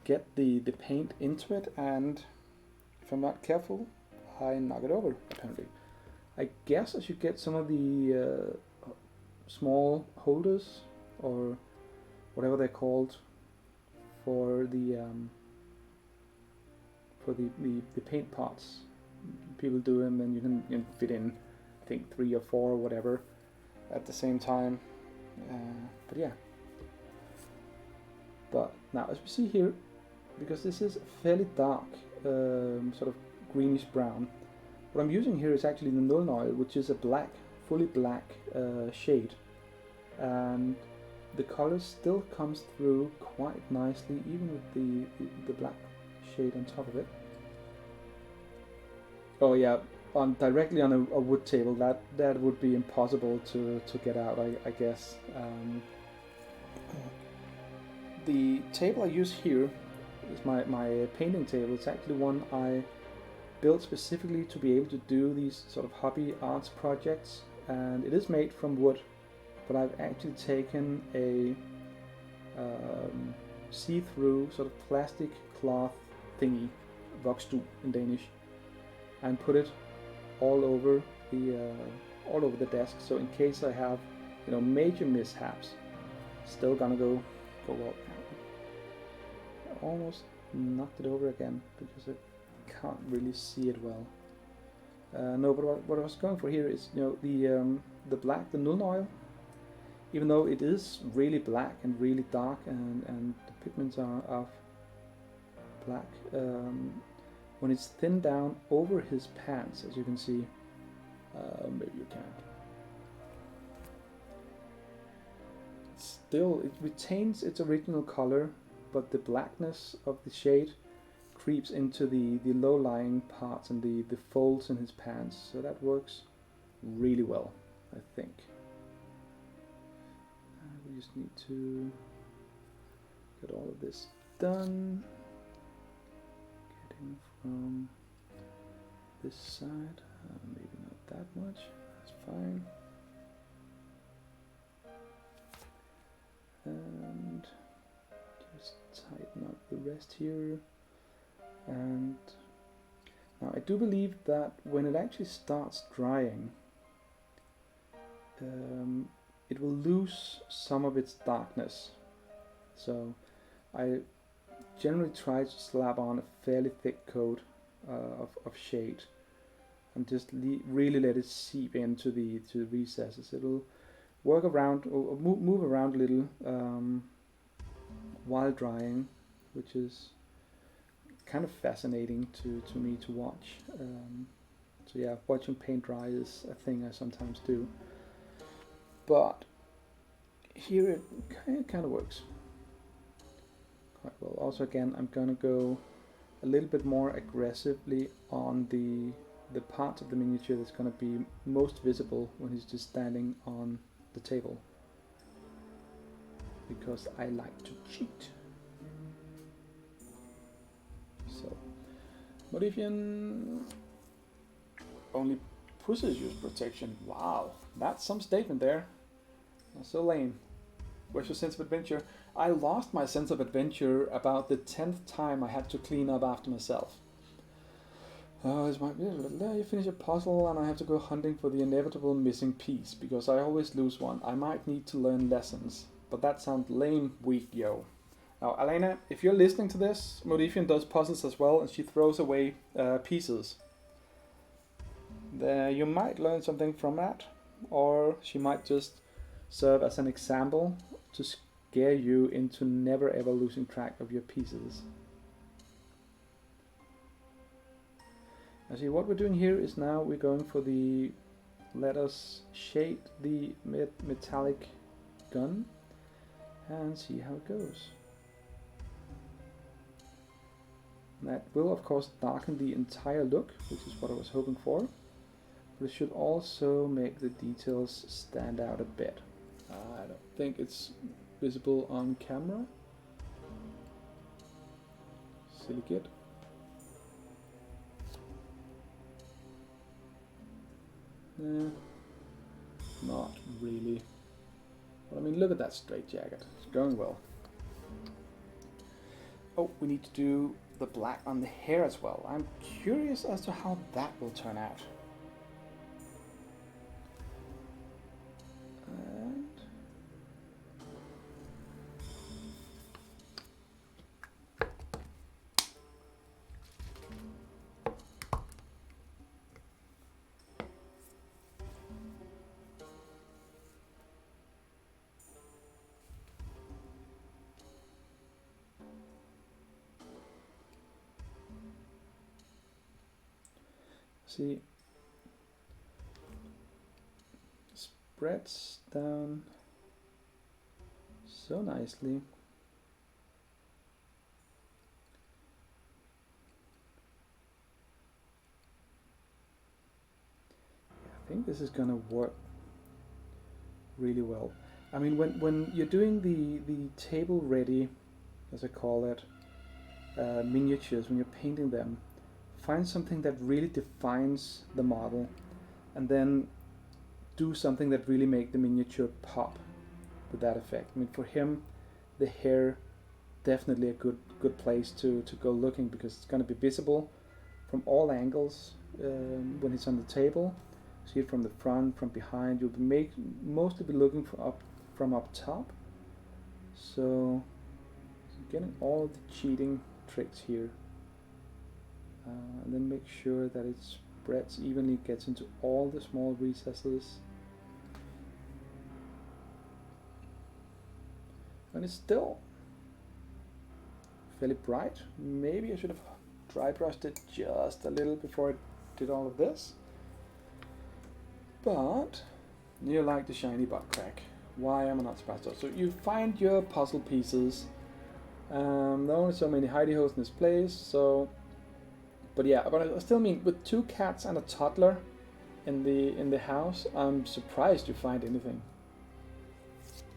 get the paint into it, and if I'm not careful, I knock it over, apparently. I guess I should get some of the small holders, or whatever they're called, for the paint pots. People do them, and you can fit in, I think, 3 or 4 or whatever at the same time. But yeah. But now, as we see here, because this is fairly dark, sort of greenish brown, what I'm using here is actually the Nuln Oil, which is a black, fully black shade, and the color still comes through quite nicely, even with the black shade on top of it. Oh yeah, directly on a wood table, that would be impossible to get out, I guess. The table I use here is my painting table. It's actually one I built specifically to be able to do these sort of hobby arts projects, and it is made from wood, but I've actually taken a see-through sort of plastic cloth thingy, voksdug in Danish, and put it all over the desk. So in case I have, major mishaps, still gonna go well. I almost knocked it over again because I can't really see it well. No, but what I was going for here is, the black, the Nuln Oil. Even though it is really black and really dark, and the pigments are black, when it's thinned down over his pants, as you can see, maybe you can't. Still, it retains its original color, but the blackness of the shade creeps into the low-lying parts and the folds in his pants, so that works really well, I think. We just need to get all of this done. Getting from this side, maybe not that much, that's fine. And just tighten up the rest here. And now I do believe that when it actually starts drying, it will lose some of its darkness. So I generally try to slap on a fairly thick coat of shade and just really let it seep into the recesses. It'll work around or move around a little while drying, which is kind of fascinating to me to watch. So yeah, watching paint dry is a thing I sometimes do. But here it kind of works quite well. Also, again, I'm gonna go a little bit more aggressively on the part of the miniature that's gonna be most visible when he's just standing on the table, because I like to cheat. So, Modifian only pussies use protection. Wow, that's some statement there. Not so lame. Where's your sense of adventure? I lost my sense of adventure about the 10th time I had to clean up after myself. This might be you finish a puzzle and I have to go hunting for the inevitable missing piece, because I always lose one. I might need to learn lessons. But that sounds lame, weak, yo. Now, Elena, if you're listening to this, Modifian does puzzles as well, and she throws away pieces. You might learn something from that, or she might just serve as an example to scare you into never ever losing track of your pieces. See, what we're doing here is now we're going for the, let us shade the metallic gun and see how it goes. That will of course darken the entire look, which is what I was hoping for, but it should also make the details stand out a bit. I don't think it's visible on camera. Silly kid. Not really. But I mean, look at that straight jacket. It's going well. Oh, we need to do the black on the hair as well. I'm curious as to how that will turn out. And see, spreads down so nicely. I think this is gonna work really well. I mean, when you're doing the table ready, as I call it, miniatures, when you're painting them, find something that really defines the model, and then do something that really make the miniature pop with that effect. I mean, for him, the hair definitely a good place to go looking, because it's going to be visible from all angles when it's on the table. See it from the front, from behind. You'll be mostly be looking from up top. So getting all the cheating tricks here. And then make sure that it spreads evenly, gets into all the small recesses. And it's still fairly bright. Maybe I should have dry brushed it just a little before I did all of this. But you like the shiny butt crack. Why am I not surprised? So you find your puzzle pieces. There are only so many hidey holes in this place, so. But yeah, but I still mean, with 2 cats and a toddler in the house, I'm surprised you find anything.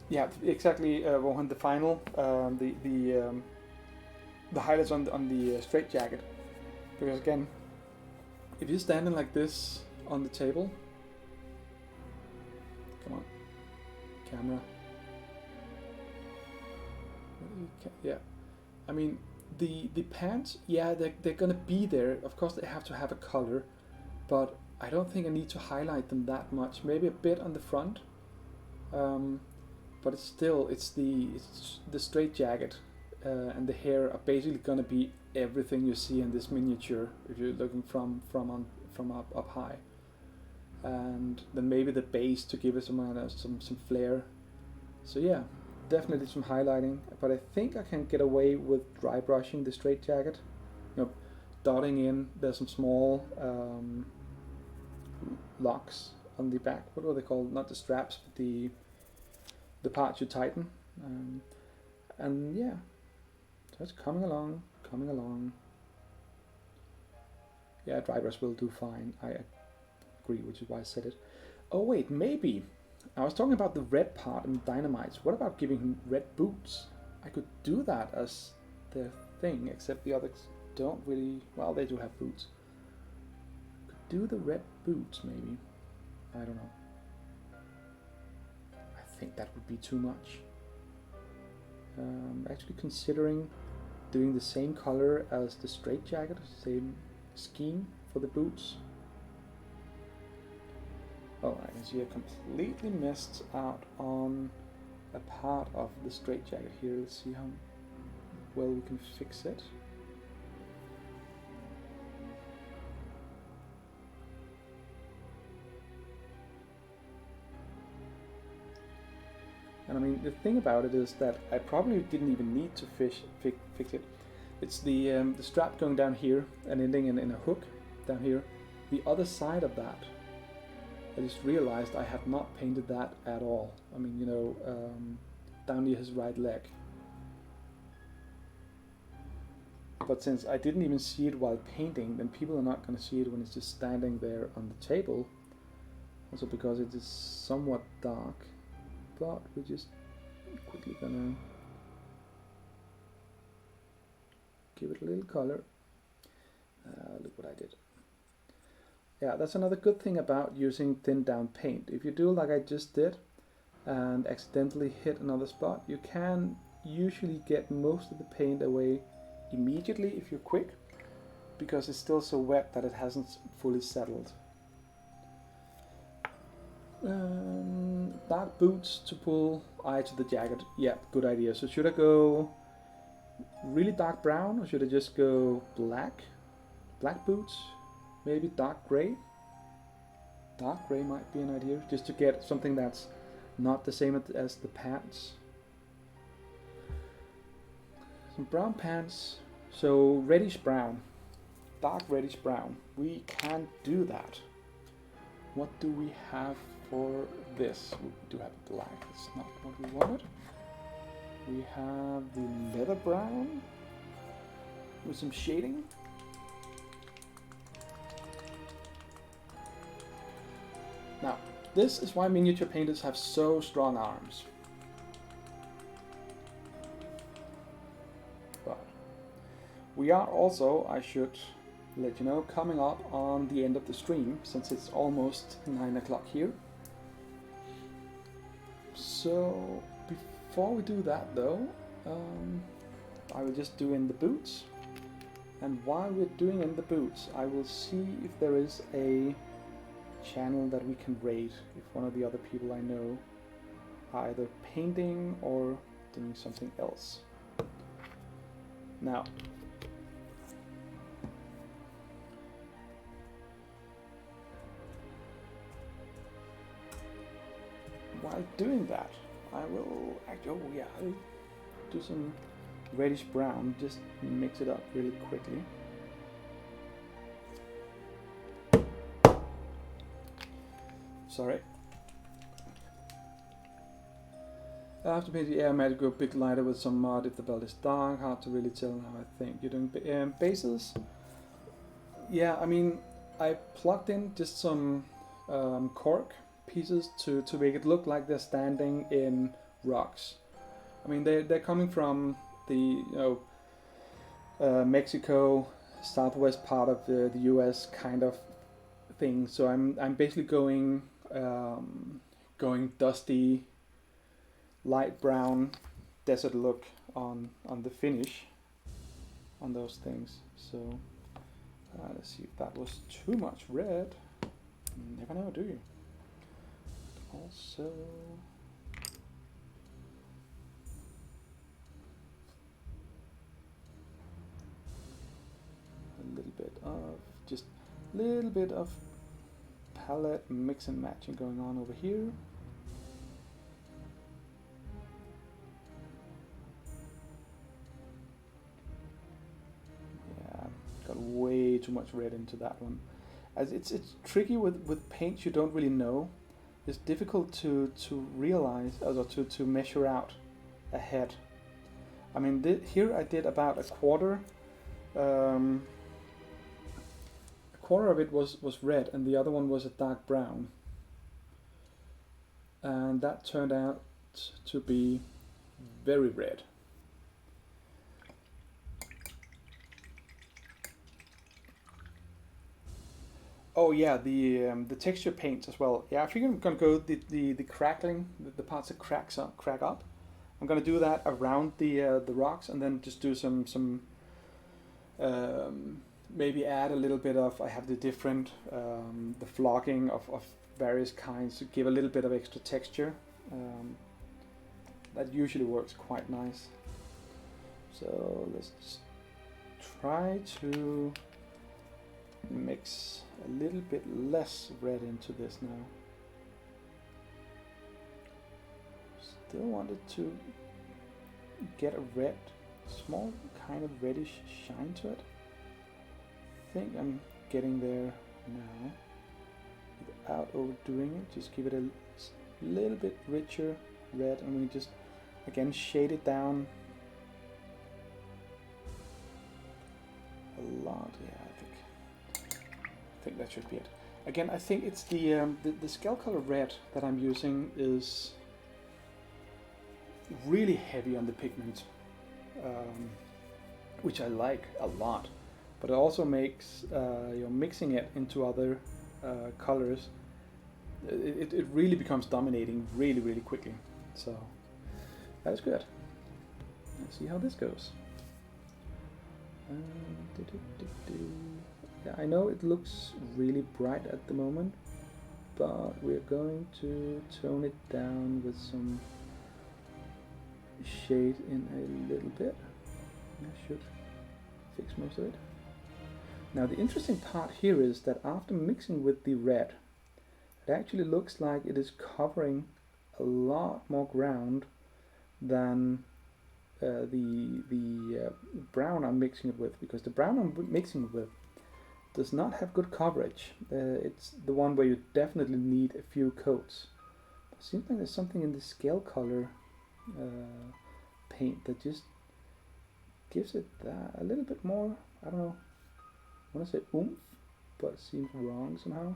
Yeah, exactly. Rohan, the final, the highlights on the straight jacket, because again, if you're standing like this on the table, come on, camera. Yeah, I mean. The pants, yeah, they're gonna be there. Of course, they have to have a color, but I don't think I need to highlight them that much. Maybe a bit on the front, but it's the straight jacket and the hair are basically gonna be everything you see in this miniature if you're looking from up high, and then maybe the base to give it some flair. So yeah. Definitely some highlighting, but I think I can get away with dry brushing the straight jacket. Dotting in. There's some small locks on the back. What are they called? Not the straps, but the parts you tighten. And yeah, so it's coming along. Yeah, dry brush will do fine. I agree, which is why I said it. Oh wait, maybe. I was talking about the red part and dynamites. What about giving him red boots? I could do that as the thing, except the others don't really. Well, they do have boots. Could do the red boots, maybe. I don't know. I think that would be too much. Actually considering doing the same color as the straight jacket, same scheme for the boots. Oh, I can see I completely missed out on a part of the straight jacket here. Let's see how well we can fix it. And I mean, the thing about it is that I probably didn't even need to fix it. It's the strap going down here and ending in a hook down here. The other side of that, I just realized I had not painted that at all. I mean, down near his right leg. But since I didn't even see it while painting, then people are not going to see it when it's just standing there on the table. Also because it is somewhat dark. But we're just quickly gonna give it a little color. Look what I did. Yeah, that's another good thing about using thinned down paint. If you do like I just did and accidentally hit another spot, you can usually get most of the paint away immediately if you're quick, because it's still so wet that it hasn't fully settled. Dark boots to pull eye to the jacket. Yeah, good idea. So should I go really dark brown, or should I just go black? Black boots? Maybe dark gray? Dark gray might be an idea, just to get something that's not the same as the pants. Some brown pants, so reddish brown. Dark reddish brown. We can do that. What do we have for this? We do have black, it's not what we wanted. We have the leather brown with some shading. Now, this is why miniature painters have so strong arms. But we are also, I should let you know, coming up on the end of the stream, since it's almost 9 o'clock here. So before we do that though, I will just do in the boots. And while we're doing in the boots, I will see if there is a channel that we can raid, if one of the other people I know are either painting or doing something else. Now, while doing that, I will I'll do some reddish brown, just mix it up really quickly. Sorry. I have to paint the air mat, go a bit lighter with some mud if the belt is dark. Hard to really tell how I think. You're doing bases? Yeah, I mean, I plugged in just some cork pieces to make it look like they're standing in rocks. I mean, they're coming from the Mexico, southwest part of the US kind of thing. So I'm basically going dusty, light brown, desert look on the finish on those things. So let's see if that was too much red. You never know, do you? Also, a little bit of palette mix and matching going on over here. Yeah, got way too much red into that one. As it's tricky with paints you don't really know. It's difficult to realize, or to measure out ahead. I mean, here I did about a quarter. A quarter of it was red, and the other one was a dark brown. And that turned out to be very red. Oh yeah, the texture paints as well. Yeah, I think I'm gonna go the crackling, the parts that crack up. I'm gonna do that around the rocks, and then just do some maybe add a little bit of, I have the different the flogging of various kinds to give a little bit of extra texture. That usually works quite nice. So let's just try to mix a little bit less red into this now. Still wanted to get a red, small kind of reddish shine to it. I think I'm getting there now without overdoing it. Just give it a little bit richer red, and we just again shade it down a lot. Yeah, I think that should be it. Again, I think it's the scale color red that I'm using is really heavy on the pigment, which I like a lot. But it also makes mixing it into other colors, it really becomes dominating really quickly. So that is good. Let's see how this goes. Yeah, I know it looks really bright at the moment, but we're going to tone it down with some shade in a little bit. I should fix most of it. Now the interesting part here is that after mixing with the red, it actually looks like it is covering a lot more ground than the brown I'm mixing it with, because the brown I'm mixing it with does not have good coverage. It's the one where you definitely need a few coats. It seems like there's something in the scale color paint that just gives it that a little bit more, I don't know, I want to say oomph, but it seems wrong somehow.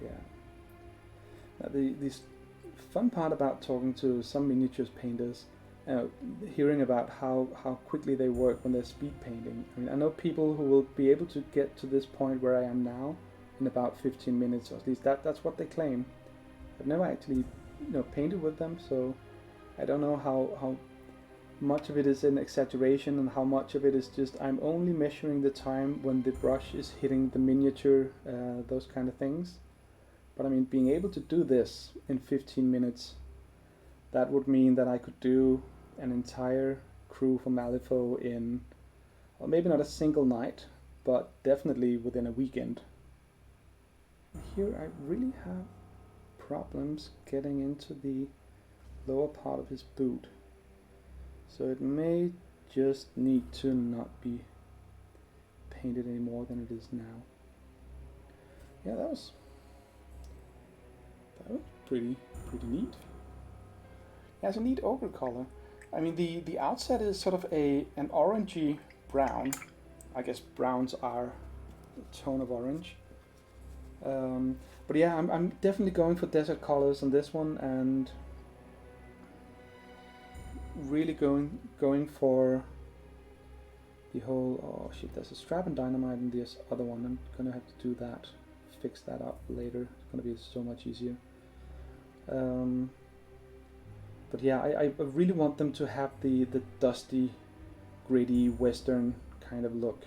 Yeah. Now the fun part about talking to some miniatures painters, hearing about how quickly they work when they're speed painting. I mean, I know people who will be able to get to this point where I am now in about 15 minutes, or at least that's what they claim. I've never actually, painted with them, so I don't know how much of it is an exaggeration and how much of it is just I'm only measuring the time when the brush is hitting the miniature, those kind of things. But I mean, being able to do this in 15 minutes, that would mean that I could do an entire crew for Malifaux in, well, maybe not a single night, but definitely within a weekend. Here I really have problems getting into the lower part of his boot. So it may just need to not be painted any more than it is now. Yeah, that was pretty neat. Yeah, it's a neat ochre color. I mean, the outset is sort of an orangey brown. I guess browns are a tone of orange. But yeah, I'm definitely going for desert colors on this one, and really going for the whole, oh shit, there's a strap and dynamite in this other one. I'm gonna have to do that, fix that up later. It's gonna be so much easier. But yeah, I really want them to have the dusty, gritty, western kind of look.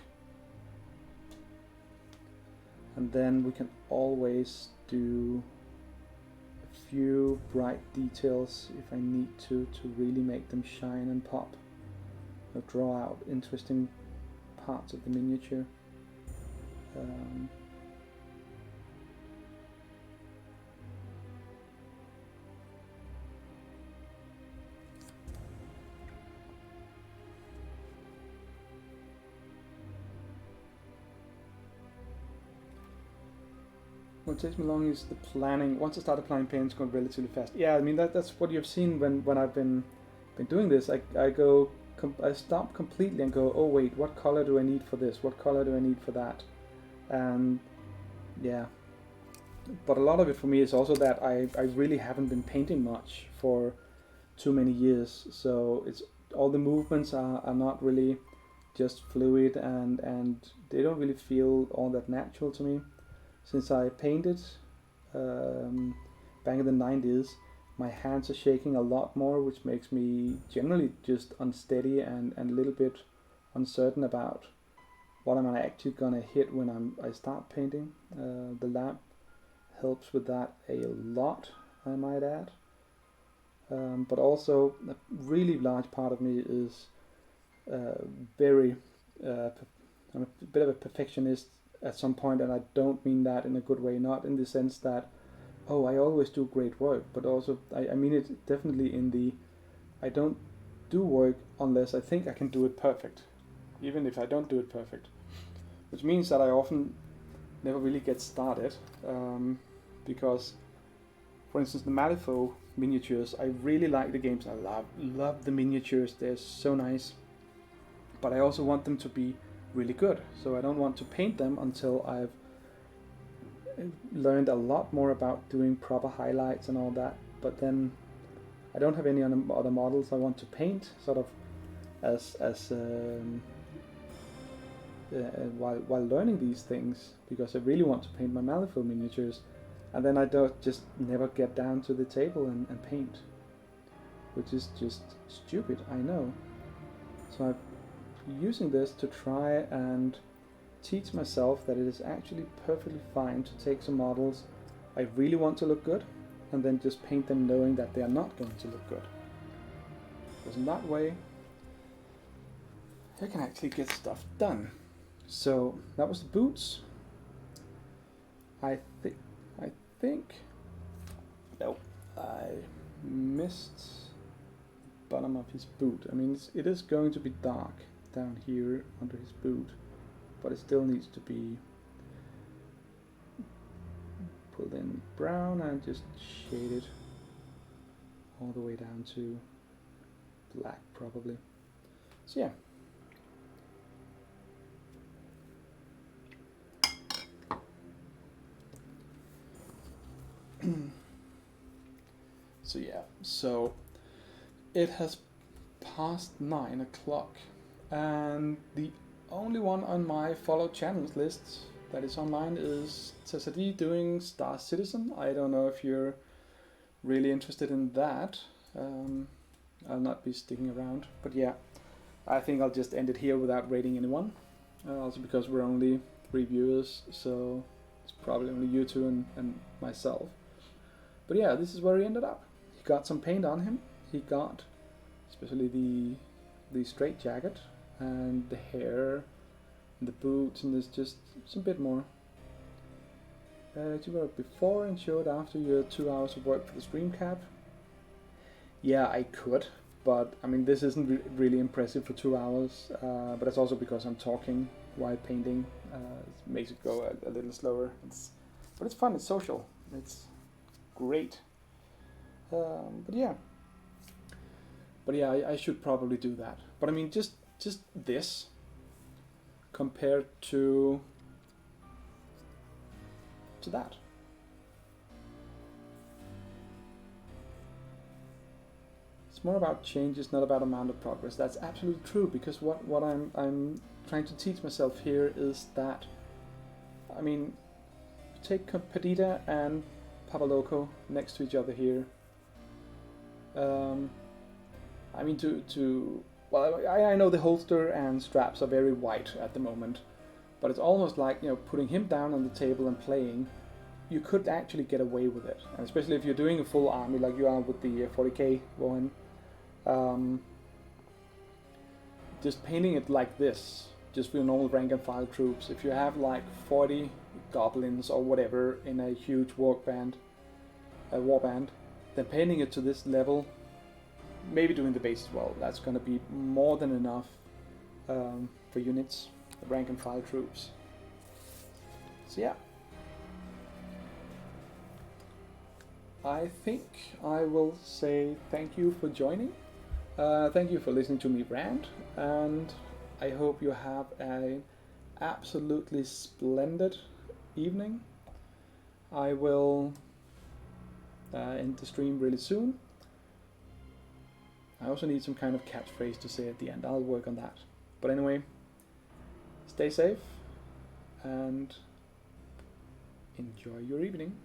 And then we can always do a few bright details if I need to really make them shine and pop, or draw out interesting parts of the miniature. What takes me long is the planning. Once I start applying paint, it's going relatively fast. Yeah, I mean that's what you've seen when I've been doing this. I stop completely and go, oh wait, what color do I need for this? What color do I need for that? And yeah, but a lot of it for me is also that I really haven't been painting much for too many years. So it's all the movements are not really just fluid, and they don't really feel all that natural to me. Since I painted back in the 90s, my hands are shaking a lot more, which makes me generally just unsteady and a little bit uncertain about what I'm actually gonna hit when I start painting. The lamp helps with that a lot, I might add. But also a really large part of me is I'm a bit of a perfectionist at some point, and I don't mean that in a good way, not in the sense that, oh, I always do great work, but also I mean it definitely in the, I don't do work unless I think I can do it perfect, even if I don't do it perfect, which means that I often never really get started, because, for instance, the Malifaux miniatures, I really like the games. I love the miniatures, they're so nice, but I also want them to be really good, so I don't want to paint them until I've learned a lot more about doing proper highlights and all that. But then I don't have any other models I want to paint, sort of while learning these things, because I really want to paint my Malifaux miniatures, and then I don't just never get down to the table and paint, which is just stupid, I know. So I'm using this to try and teach myself that it is actually perfectly fine to take some models I really want to look good and then just paint them knowing that they are not going to look good. Because in that way I can actually get stuff done. So that was the boots. I think no, I missed the bottom of his boot. I mean, it is going to be dark down here under his boot, but it still needs to be pulled in brown and just shaded all the way down to black probably. So yeah. So it has past 9 o'clock, and the only one on my followed channels list that is online is Tessadi doing Star Citizen. I don't know if you're really interested in that. I'll not be sticking around, but yeah, I think I'll just end it here without rating anyone. Also because we're only 3 viewers, so it's probably only you two and myself. But yeah, this is where he ended up. He got some paint on him. He got especially the straight jacket and the hair and the boots, and there's just some bit more. You were before and showed after your 2 hours of work for the stream cap. Yeah, I could, but I mean this isn't really impressive for 2 hours. But that's also because I'm talking while painting. It makes it go a little slower. But it's fun. It's social. It's great. But yeah, I should probably do that. But I mean, just this compared to that. It's more about changes, not about amount of progress. That's absolutely true, because what I'm trying to teach myself here is that, I mean, take Perdita and Papa Loco next to each other here. I mean, well, I know the holster and straps are very white at the moment, but it's almost like, you know, putting him down on the table and playing, you could actually get away with it, and especially if you're doing a full army like you are with the 40k Warhammer. Just painting it like this, just for your normal rank and file troops. If you have like 40 goblins or whatever in a huge warband, then painting it to this level, maybe doing the base as well, that's going to be more than enough for units, rank and file troops. So yeah, I think I will say thank you for joining. Thank you for listening to me rant, and I hope you have an absolutely splendid evening. I will end the stream really soon. I also need some kind of catchphrase to say at the end. I'll work on that. But anyway, stay safe and enjoy your evening.